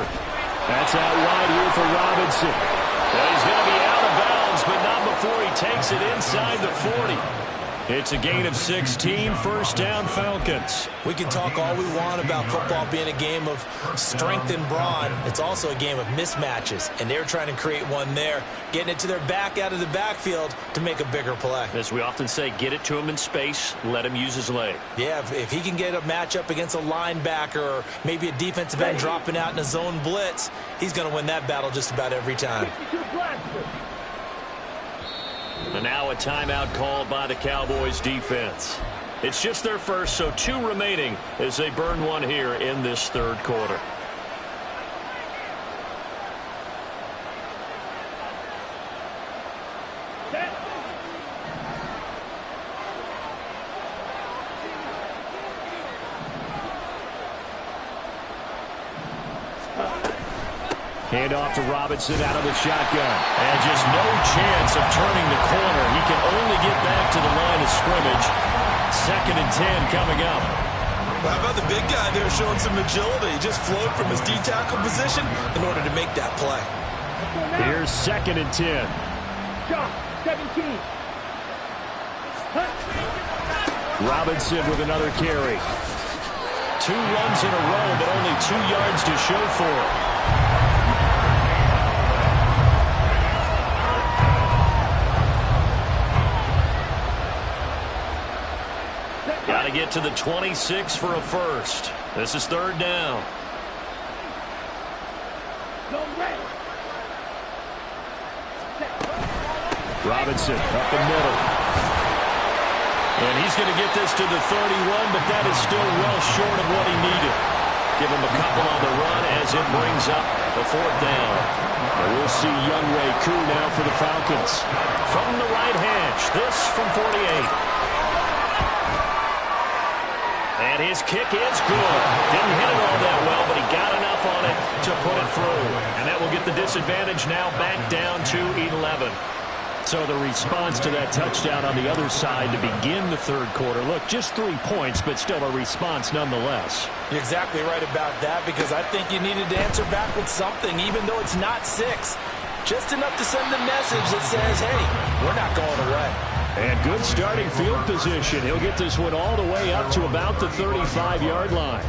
That's out wide here for Robinson. And he's going to be out of bounds, but not before he takes it inside the 40. It's a gain of 16, first down Falcons. We can talk all we want about football being a game of strength and brawn. It's also a game of mismatches, and they're trying to create one there, getting it to their back out of the backfield to make a bigger play. As we often say, get it to him in space, let him use his leg. Yeah, if he can get a matchup against a linebacker or maybe a defensive end dropping out in a zone blitz, he's going to win that battle just about every time. And now a timeout called by the Cowboys defense. It's just their first, so 2 remaining as they burn one here in this third quarter. Handoff to Robinson out of the shotgun. And just no chance of turning the corner. He can only get back to the line of scrimmage. 2nd and 10 coming up. How about the big guy there showing some agility? He just flowed from his D-tackle position in order to make that play. Here's 2nd and 10. Shot, 17. Robinson with another carry. 2 runs in a row, but only 2 yards to show for it. Got to get to the 26 for a first. This is 3rd down. Robinson up the middle. And he's going to get this to the 31, but that is still well short of what he needed. Give him a couple on the run as it brings up the 4th down. And we'll see Younghoe Koo now for the Falcons. From the right hash, this from 48. And his kick is good. Didn't hit it all that well, but he got enough on it to put it through. And that will get the disadvantage now back down to 11. So the response to that touchdown on the other side to begin the third quarter. Look, just 3 points, but still a response nonetheless. You're exactly right about that, because I think you needed to answer back with something, even though it's not 6. Just enough to send the message that says, hey, we're not going away. And good starting field position. He'll get this one all the way up to about the 35-yard line.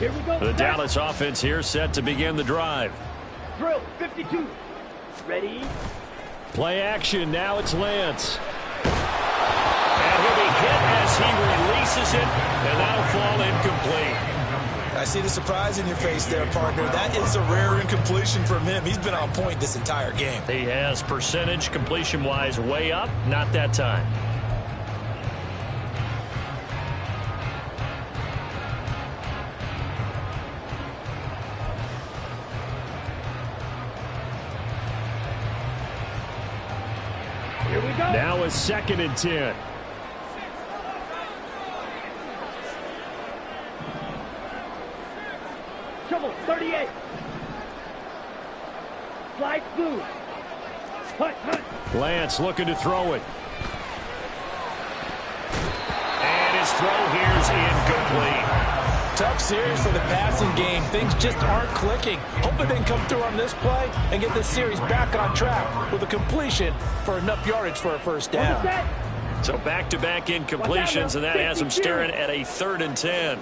Here we go. The Dallas offense here set to begin the drive. Drill, 52. Ready? Play action. Now it's Lance. And he'll be hit as he releases it, and that'll fall incomplete. I see the surprise in your face there, partner. That is a rare incompletion from him. He's been on point this entire game. He has percentage completion-wise way up. Not that time. Here we go. Now a 2nd and 10. Trouble, 38. Slide through. Hunt, hunt. Lance looking to throw it. And his throw here's incomplete. Tough series for the passing game. Things just aren't clicking. Hoping they can come through on this play and get this series back on track with a completion for enough yardage for a first down. So back-to-back incompletions, and that has him staring at a 3rd and 10.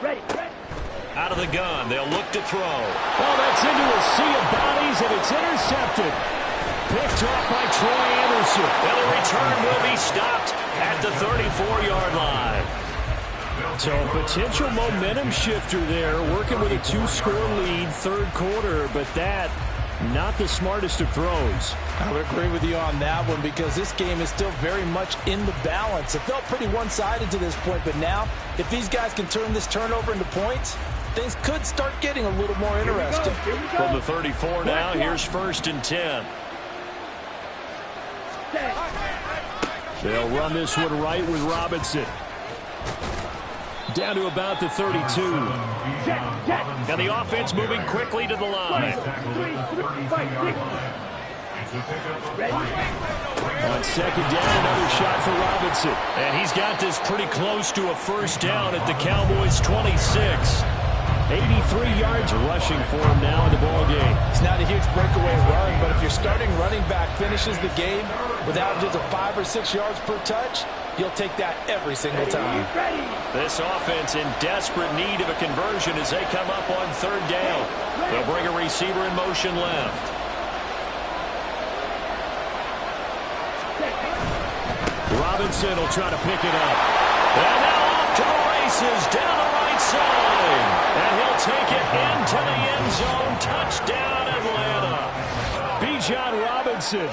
Ready, ready. Out of the gun, they'll look to throw. Oh, that's into a sea of bodies, and it's intercepted. Picked off by Troy Anderson. And the return will be stopped at the 34-yard line. So potential momentum shifter there, working with a 2-score lead, third quarter, but that not the smartest of throws. I would agree with you on that one, because this game is still very much in the balance. It felt pretty one-sided to this point, but now if these guys can turn this turnover into points, things could start getting a little more interesting. From the 34 now, here's 1st and 10. They'll run this one right with Robinson. Down to about the 32. And the offense moving quickly to the line. On 2nd down, another shot for Robinson. And he's got this pretty close to a first down at the Cowboys' 26. 83 yards rushing for him now in the ball game. It's not a huge breakaway run, but if you your starting running back finishes the game with averages of 5 or 6 yards per touch, you'll take that every single time. This offense in desperate need of a conversion as they come up on 3rd down. They'll bring a receiver in motion left. Robinson will try to pick it up. And now off to the races down the right side. And he'll take it into the end zone. Touchdown, Atlanta. Bijan Robinson.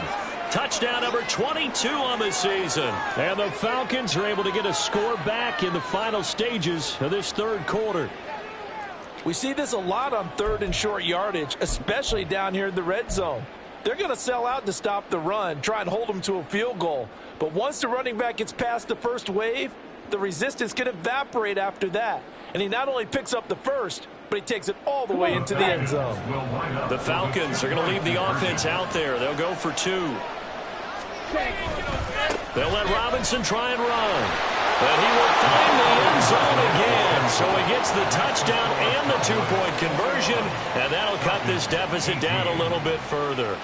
Touchdown number 22 on the season. And the Falcons are able to get a score back in the final stages of this 3rd quarter. We see this a lot on 3rd and short yardage, especially down here in the red zone. They're going to sell out to stop the run, try and hold them to a field goal. But once the running back gets past the first wave, the resistance can evaporate after that. And he not only picks up the first, but he takes it all the way into the end zone. The Falcons are going to leave the offense out there. They'll go for 2. They'll let Robinson try and run. But he will find the end zone again. So he gets the touchdown and the 2-point conversion. And that'll cut this deficit down a little bit further.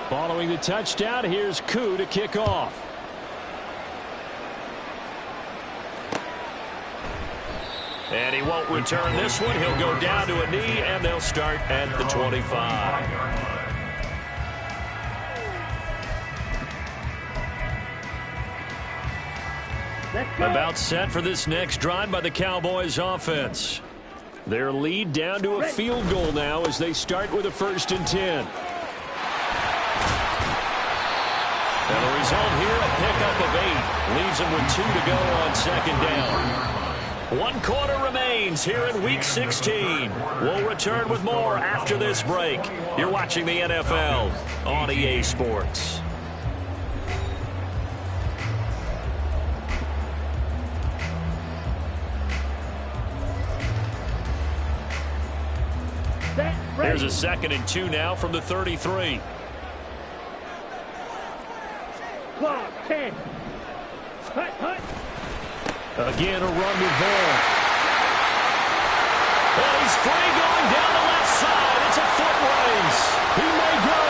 Following the touchdown, here's Koo to kick off. And he won't return this one. He'll go down to a knee, and they'll start at the 25. About set for this next drive by the Cowboys offense. Their lead down to a field goal now as they start with a 1st and 10. And the result here, a pickup of 8. Leaves them with 2 to go on 2nd down. 1 quarter remains here in Week 16. We'll return with more after this break. You're watching the NFL on EA Sports. There's a 2nd and 2 now from the 33. Clock, 10. Hut, hut. Again, a run with Vaughn. And he's free going down the left side. It's a foot race. He may go.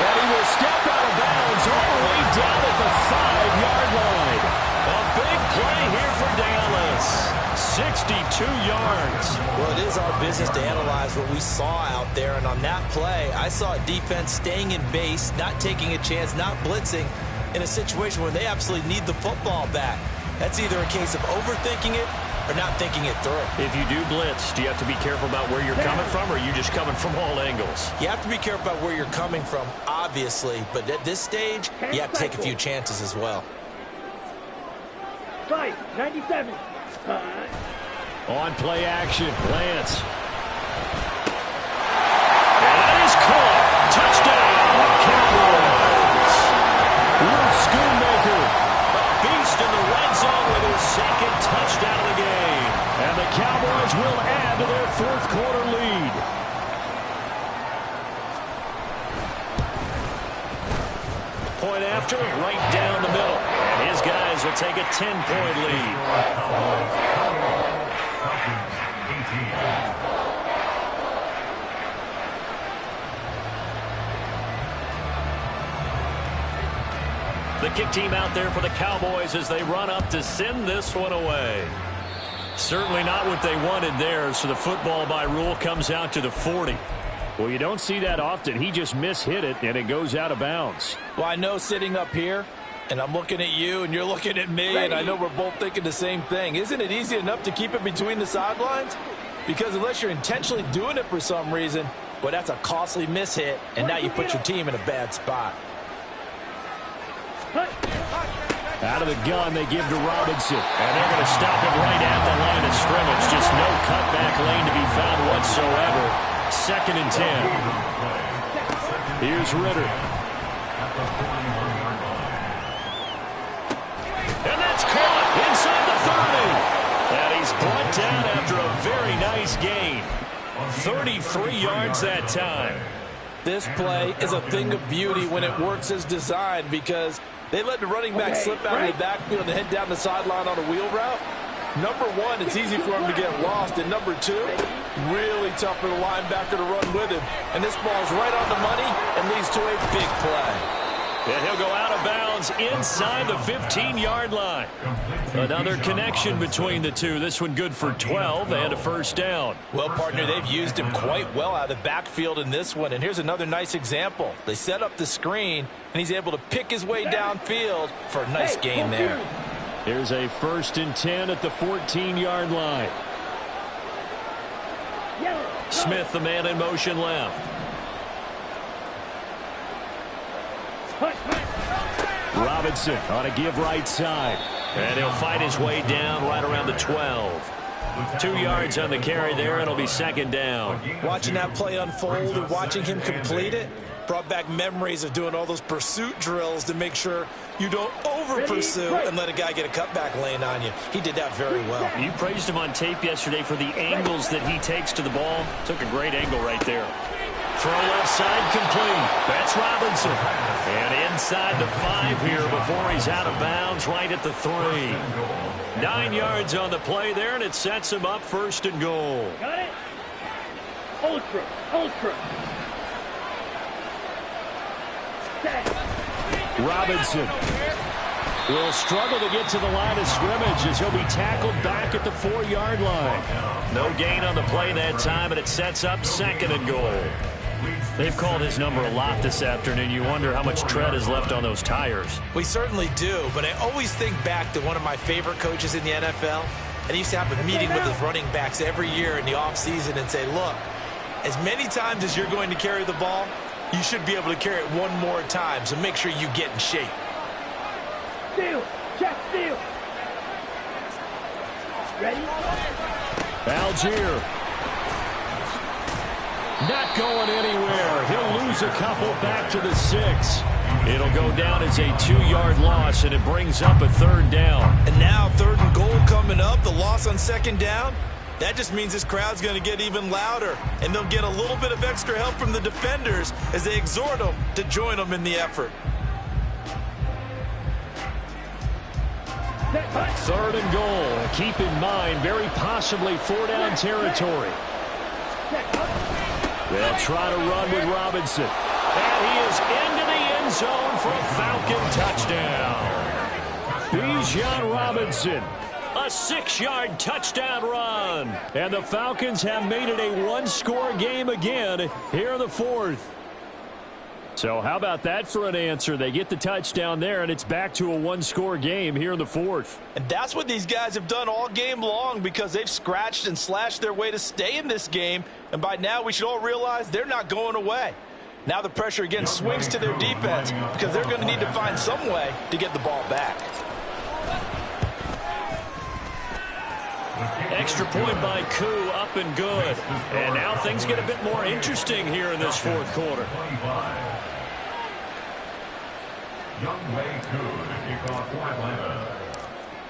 And he will step out of bounds all the way down at the 5-yard line. A big play here for Dallas. 62 yards. Well, it is our business to analyze what we saw out there. And on that play, I saw a defense staying in base, not taking a chance, not blitzing in a situation where they absolutely need the football back. That's either a case of overthinking it or not thinking it through. If you do blitz, do you have to be careful about where you're coming from, or are you just coming from all angles? You have to be careful about where you're coming from, obviously. But at this stage, you have to take a few chances as well. 97. On play action, Lance. And that is caught. Touchdown, Cowboys. Luke Schoonmaker, a beast in the red zone with his 2nd touchdown of the game. And the Cowboys will add to their 4th quarter lead. Point after, right down the middle. And his guys will take a 10-point lead. The kick team out there for the Cowboys as they run up to send this one away. Certainly not what they wanted there, so the football by rule comes out to the 40. Well, you don't see that often. He just mishit it, and it goes out of bounds. Well, I know sitting up here, and I'm looking at you, and you're looking at me, and I know we're both thinking the same thing. Isn't it easy enough to keep it between the sidelines? Because unless you're intentionally doing it for some reason, well, that's a costly mishit, and now you put your team in a bad spot. Out of the gun, they give to Robinson. And they're going to stop him right at the line of scrimmage. Just no cutback lane to be found whatsoever. 2nd and 10. Here's Ritter. And that's caught inside the 30. And he's brought down after a very nice gain. 33 yards that time. This play is a thing of beauty when it works as designed because they let the running back slip out of the backfield and head down the sideline on a wheel route. Number one, it's easy for him to get lost. And number two, really tough for the linebacker to run with him. And this ball's right on the money and leads to a big play. And he'll go out of bounds inside the 15-yard line. Another connection between the two. This one good for 12 and a first down. Well, partner, they've used him quite well out of the backfield in this one. And here's another nice example. They set up the screen, and he's able to pick his way downfield for a nice gain there. Here's a 1st and 10 at the 14-yard line. Smith, the man in motion left. Robinson on a give right side. And he'll fight his way down right around the 12. 2 yards on the carry there, and it'll be 2nd down. Watching that play unfold and watching him complete it brought back memories of doing all those pursuit drills to make sure you don't over-pursue and let a guy get a cutback lane on you. He did that very well. You praised him on tape yesterday for the angles that he takes to the ball. Took a great angle right there. Throw left side complete. That's Robinson. And inside the 5 here before he's out of bounds right at the 3. 9 yards on the play there, and it sets him up 1st and goal. Got it? Ultra. Robinson will struggle to get to the line of scrimmage as he'll be tackled back at the 4-yard line. No gain on the play that time, and it sets up 2nd and goal. They've called his number a lot this afternoon. You wonder how much tread is left on those tires. We certainly do, but I always think back to one of my favorite coaches in the NFL, and he used to have a meeting with his running backs every year in the offseason and say, look, as many times as you're going to carry the ball, you should be able to carry it one more time, so make sure you get in shape. Steal. Check steal. Ready? Algier. Not going anywhere. He'll lose a couple back to the 6. It'll go down as a 2-yard loss, and it brings up a 3rd down. And now 3rd and goal coming up. The loss on 2nd down. That just means this crowd's going to get even louder, and they'll get a little bit of extra help from the defenders as they exhort them to join them in the effort. 3rd and goal. Keep in mind, very possibly 4-down territory. They'll try to run with Robinson. And he is into the end zone for a Falcon touchdown. Bijan Robinson. A 6-yard touchdown run. And the Falcons have made it a 1-score game again here in the 4th. So how about that for an answer? They get the touchdown there, and it's back to a 1-score game here in the 4th. And that's what these guys have done all game long because they've scratched and slashed their way to stay in this game. And by now, we should all realize they're not going away. Now the pressure again swings to their defense because they're going to need to find some way to get the ball back. Extra point by Koo, up and good. And now things get a bit more interesting here in this 4th quarter.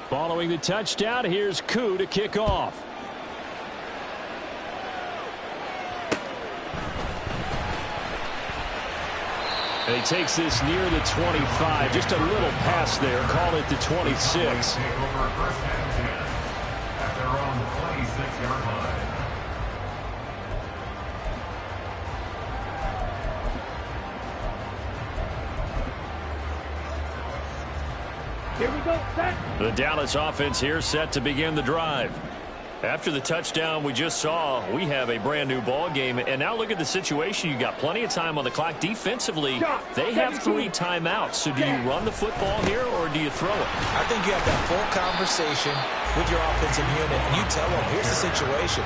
Following the touchdown, here's Koo to kick off. And he takes this near the 25. Just a little pass there. Call it the 26. Here we go, set. The Dallas offense here set to begin the drive. After the touchdown we just saw, we have a brand new ball game. And now look at the situation. You got plenty of time on the clock. Defensively, they have 3 timeouts. So do you run the football here or do you throw it? I think you have that full conversation with your offensive unit, and you tell them, here's the situation.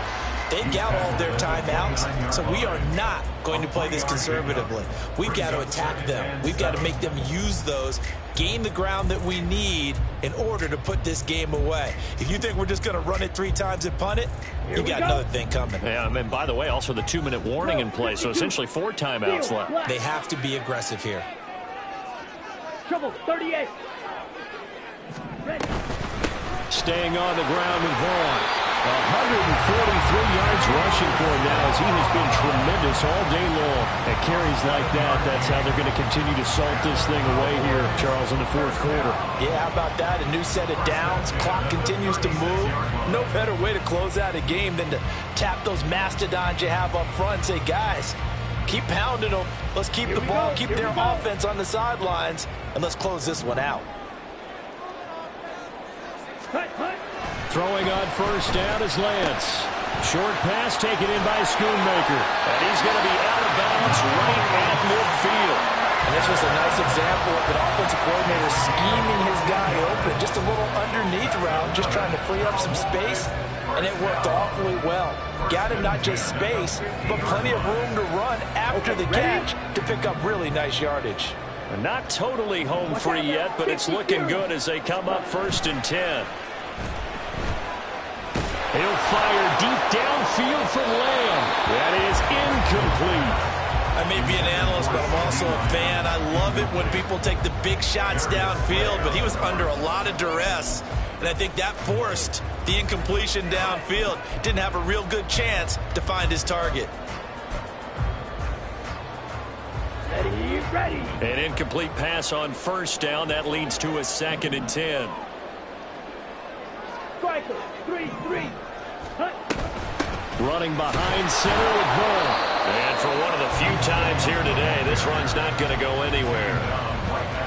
They've got all their timeouts, so we are not going to play this conservatively. We've got to attack them. We've got to make them use those, gain the ground that we need in order to put this game away. If you think we're just going to run it 3 times and punt it, you got another thing coming. Yeah, and by the way, also the 2-minute warning in play, so essentially 4 timeouts left. They have to be aggressive here. Trouble, 38. Ready. Staying on the ground with Vaughn. 143 yards rushing for him now as he has been tremendous all day long. At carries like that, that's how they're going to continue to salt this thing away here, Charles, in the fourth quarter. Yeah, how about that? A new set of downs. Clock continues to move. No better way to close out a game than to tap those mastodons you have up front and say, guys, keep pounding them. Let's keep the ball, keep their offense on the sidelines, and let's close this one out. Throwing on first down is Lance. Short pass taken in by Schoonmaker. And he's going to be out of bounds right at midfield. And this was a nice example of an offensive coordinator scheming his guy open. Just a little underneath route, just trying to free up some space. And it worked awfully well. Got him not just space, but plenty of room to run after the catch to pick up really nice yardage. Not totally home free yet, but it's looking good as they come up 1st and 10. He'll fire deep downfield from Lamb. That is incomplete. I may be an analyst, but I'm also a fan. I love it when people take the big shots downfield, but he was under a lot of duress, and I think that forced the incompletion downfield. Didn't have a real good chance to find his target. Ready. An incomplete pass on first down. That leads to a 2nd and 10. Striker, 3-3. Running behind center with Vaughn. And for one of the few times here today, this run's not going to go anywhere.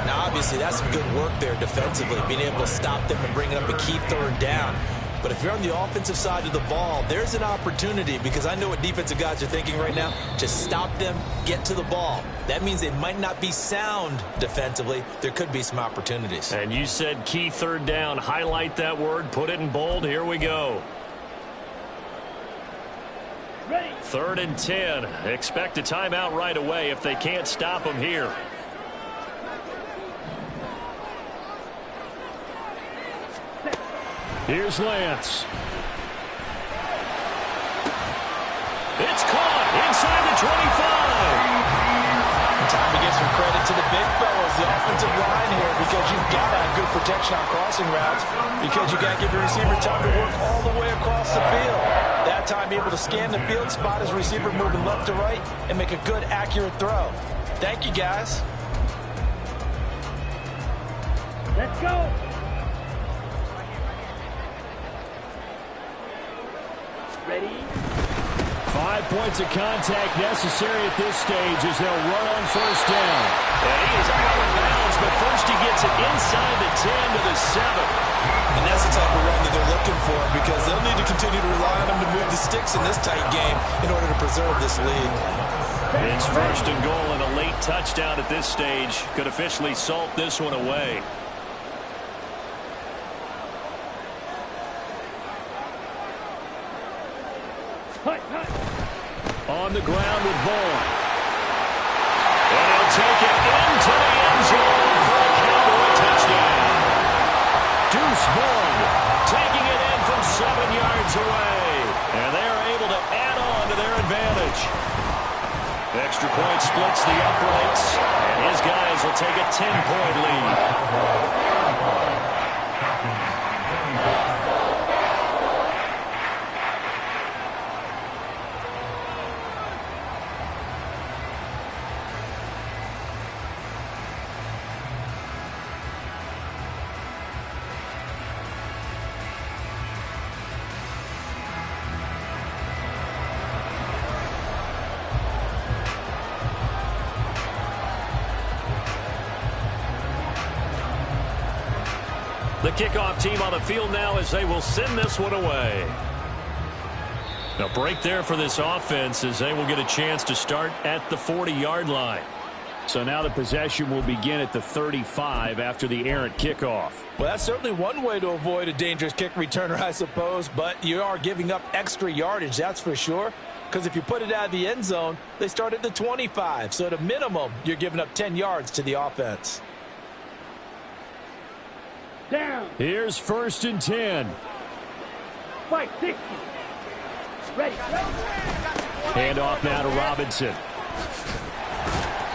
Now, obviously, that's some good work there defensively, being able to stop them and bring up a key 3rd down. But if you're on the offensive side of the ball, there's an opportunity, because I know what defensive guys are thinking right now. Just stop them, get to the ball. That means they might not be sound defensively. There could be some opportunities. And you said key 3rd down. Highlight that word. Put it in bold. Here we go. Ready. 3rd and 10. Expect a timeout right away if they can't stop them here. Here's Lance. It's caught inside the 25. Time to give some credit to the big fellas, the offensive line here, because you've got to have good protection on crossing routes, because you got to give your receiver time to work all the way across the field. That time able to scan the field, spot his receiver moving left to right, and make a good, accurate throw. Thank you, guys. Let's go. Ready. 5 points of contact necessary at this stage as they'll run on first down. And he is out of bounds, but first he gets it inside the 10 to the 7. And that's the type of run that they're looking for, because they'll need to continue to rely on him to move the sticks in this tight game in order to preserve this lead. It's 1st and goal, and a late touchdown at this stage could officially salt this one away. On the ground with Vaughn. And he'll take it into the end zone for a Cowboy touchdown. Deuce Vaughn taking it in from 7 yards away. And they are able to add on to their advantage. Extra point splits the uprights, and his guys will take a 10-point lead. The kickoff team on the field now as they will send this one away. A break there for this offense as they will get a chance to start at the 40-yard line. So now the possession will begin at the 35 after the errant kickoff. Well, that's certainly one way to avoid a dangerous kick returner, I suppose, but you are giving up extra yardage, that's for sure, because if you put it out of the end zone, they start at the 25. So at a minimum, you're giving up 10 yards to the offense. Down. Here's 1st and 10. Fight 60. Ready. Hand off now to Robinson.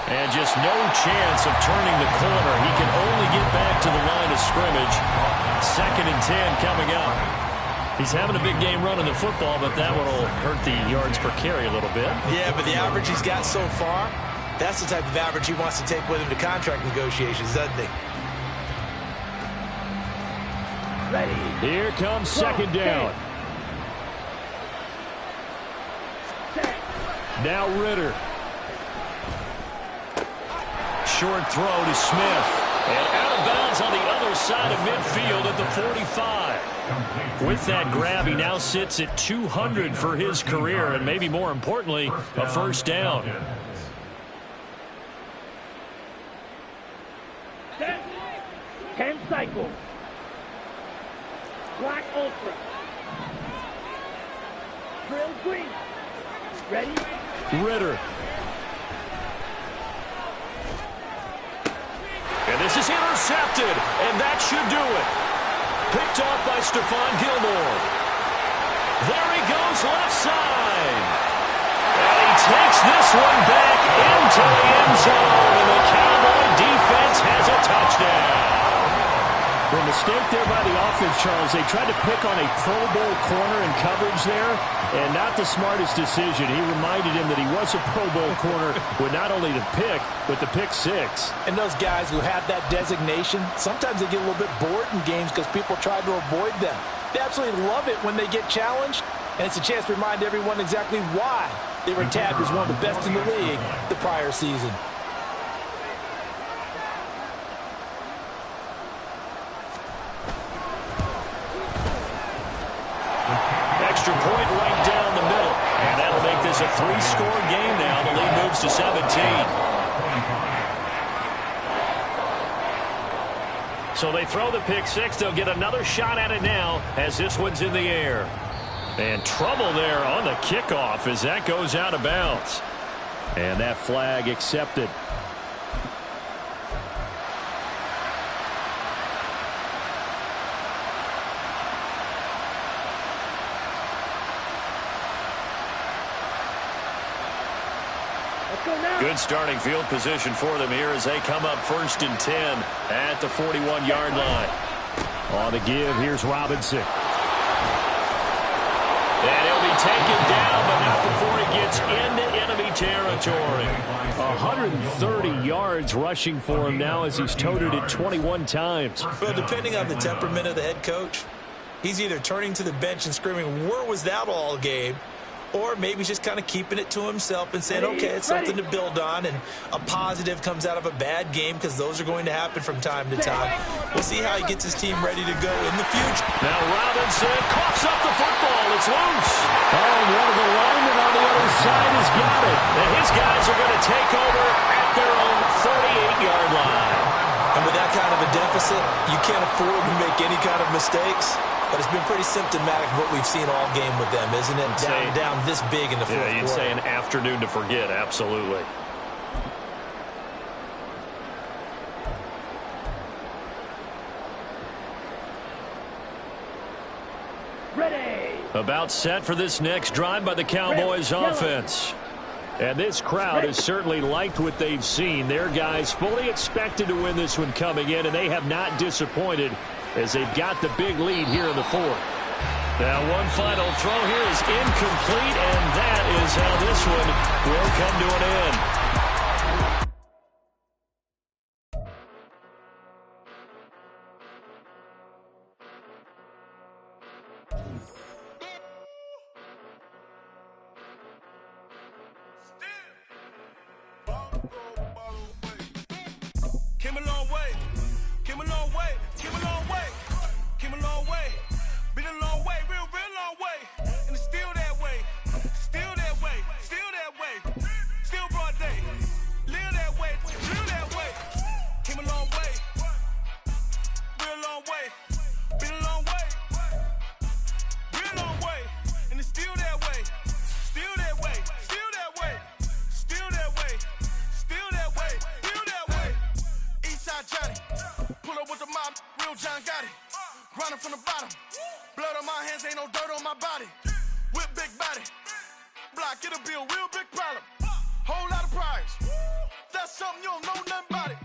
And just no chance of turning the corner. He can only get back to the line of scrimmage. 2nd and 10 coming up. He's having a big game running the football, but that one will hurt the yards per carry a little bit. Yeah, but the average he's got so far, that's the type of average he wants to take with him to contract negotiations, doesn't he? Ready. Here comes second down. Now Ritter. Short throw to Smith. And out of bounds on the other side of midfield at the 45. With that grab, he now sits at 200 for his career, and maybe more importantly, a first down. Set. 10 cycles. Black Ultra. Drill green. Ready? Ritter. And this is intercepted, and that should do it. Picked off by Stephon Gilmore. There he goes, left side. And he takes this one back into the end zone, and the Cowboy defense has a touchdown. The mistake there by the offense, Charles. They tried to pick on a Pro Bowl corner in coverage there, and not the smartest decision. He reminded him that he was a Pro Bowl corner with not only the pick, but the pick six. And those guys who have that designation, sometimes they get a little bit bored in games because people try to avoid them. They absolutely love it when they get challenged, and it's a chance to remind everyone exactly why they were tabbed as one of the best in the league the prior season. Extra point right down the middle. And that'll make this a 3-score game now. The lead moves to 17. So they throw the pick six. They'll get another shot at it now as this one's in the air. And trouble there on the kickoff as that goes out of bounds. And that flag accepted. Good starting field position for them here as they come up 1st and 10 at the 41-yard line. On the give, here's Robinson. And he'll be taken down, but not before he gets into enemy territory. 130 yards rushing for him now as he's toted it 21 times. Well, depending on the temperament of the head coach, he's either turning to the bench and screaming, "Where was that all game?" Or maybe just kind of keeping it to himself and saying, okay, it's something to build on, and a positive comes out of a bad game because those are going to happen from time to time. We'll see how he gets his team ready to go in the future. Now Robinson coughs up the football. It's loose. Oh, and one of the linemen on the other side has got it. And his guys are going to take over at their own 48-yard line. And with that kind of a deficit, you can't afford to make any kind of mistakes. But it's been pretty symptomatic of what we've seen all game with them, isn't it? Down this big in the fourth quarter. You'd say an afternoon to forget, absolutely. Ready. About set for this next drive by the Cowboys offense. And this crowd has certainly liked what they've seen. Their guys fully expected to win this one coming in, and they have not disappointed as they've got the big lead here in the fourth. Now one final throw here is incomplete, and that is how this one will come to an end. Came a long way, came a long way, came a long way, came a long way, been a long way, real long way, and it's still that way, still that way, still that way, still broad day, live that way, real that way, came a long way, real long way, been a long way, real long way, and it's still that way, still that way, still that way, still that way, still that way, still that way. Eastside Johnny, pull up with the mob, real John Gotti. Grinding from the bottom, blood on my hands, ain't no dirt on my body. Whip big body, block, it'll be a real big problem. Whole lot of priors, that's something you don't know nothing about it.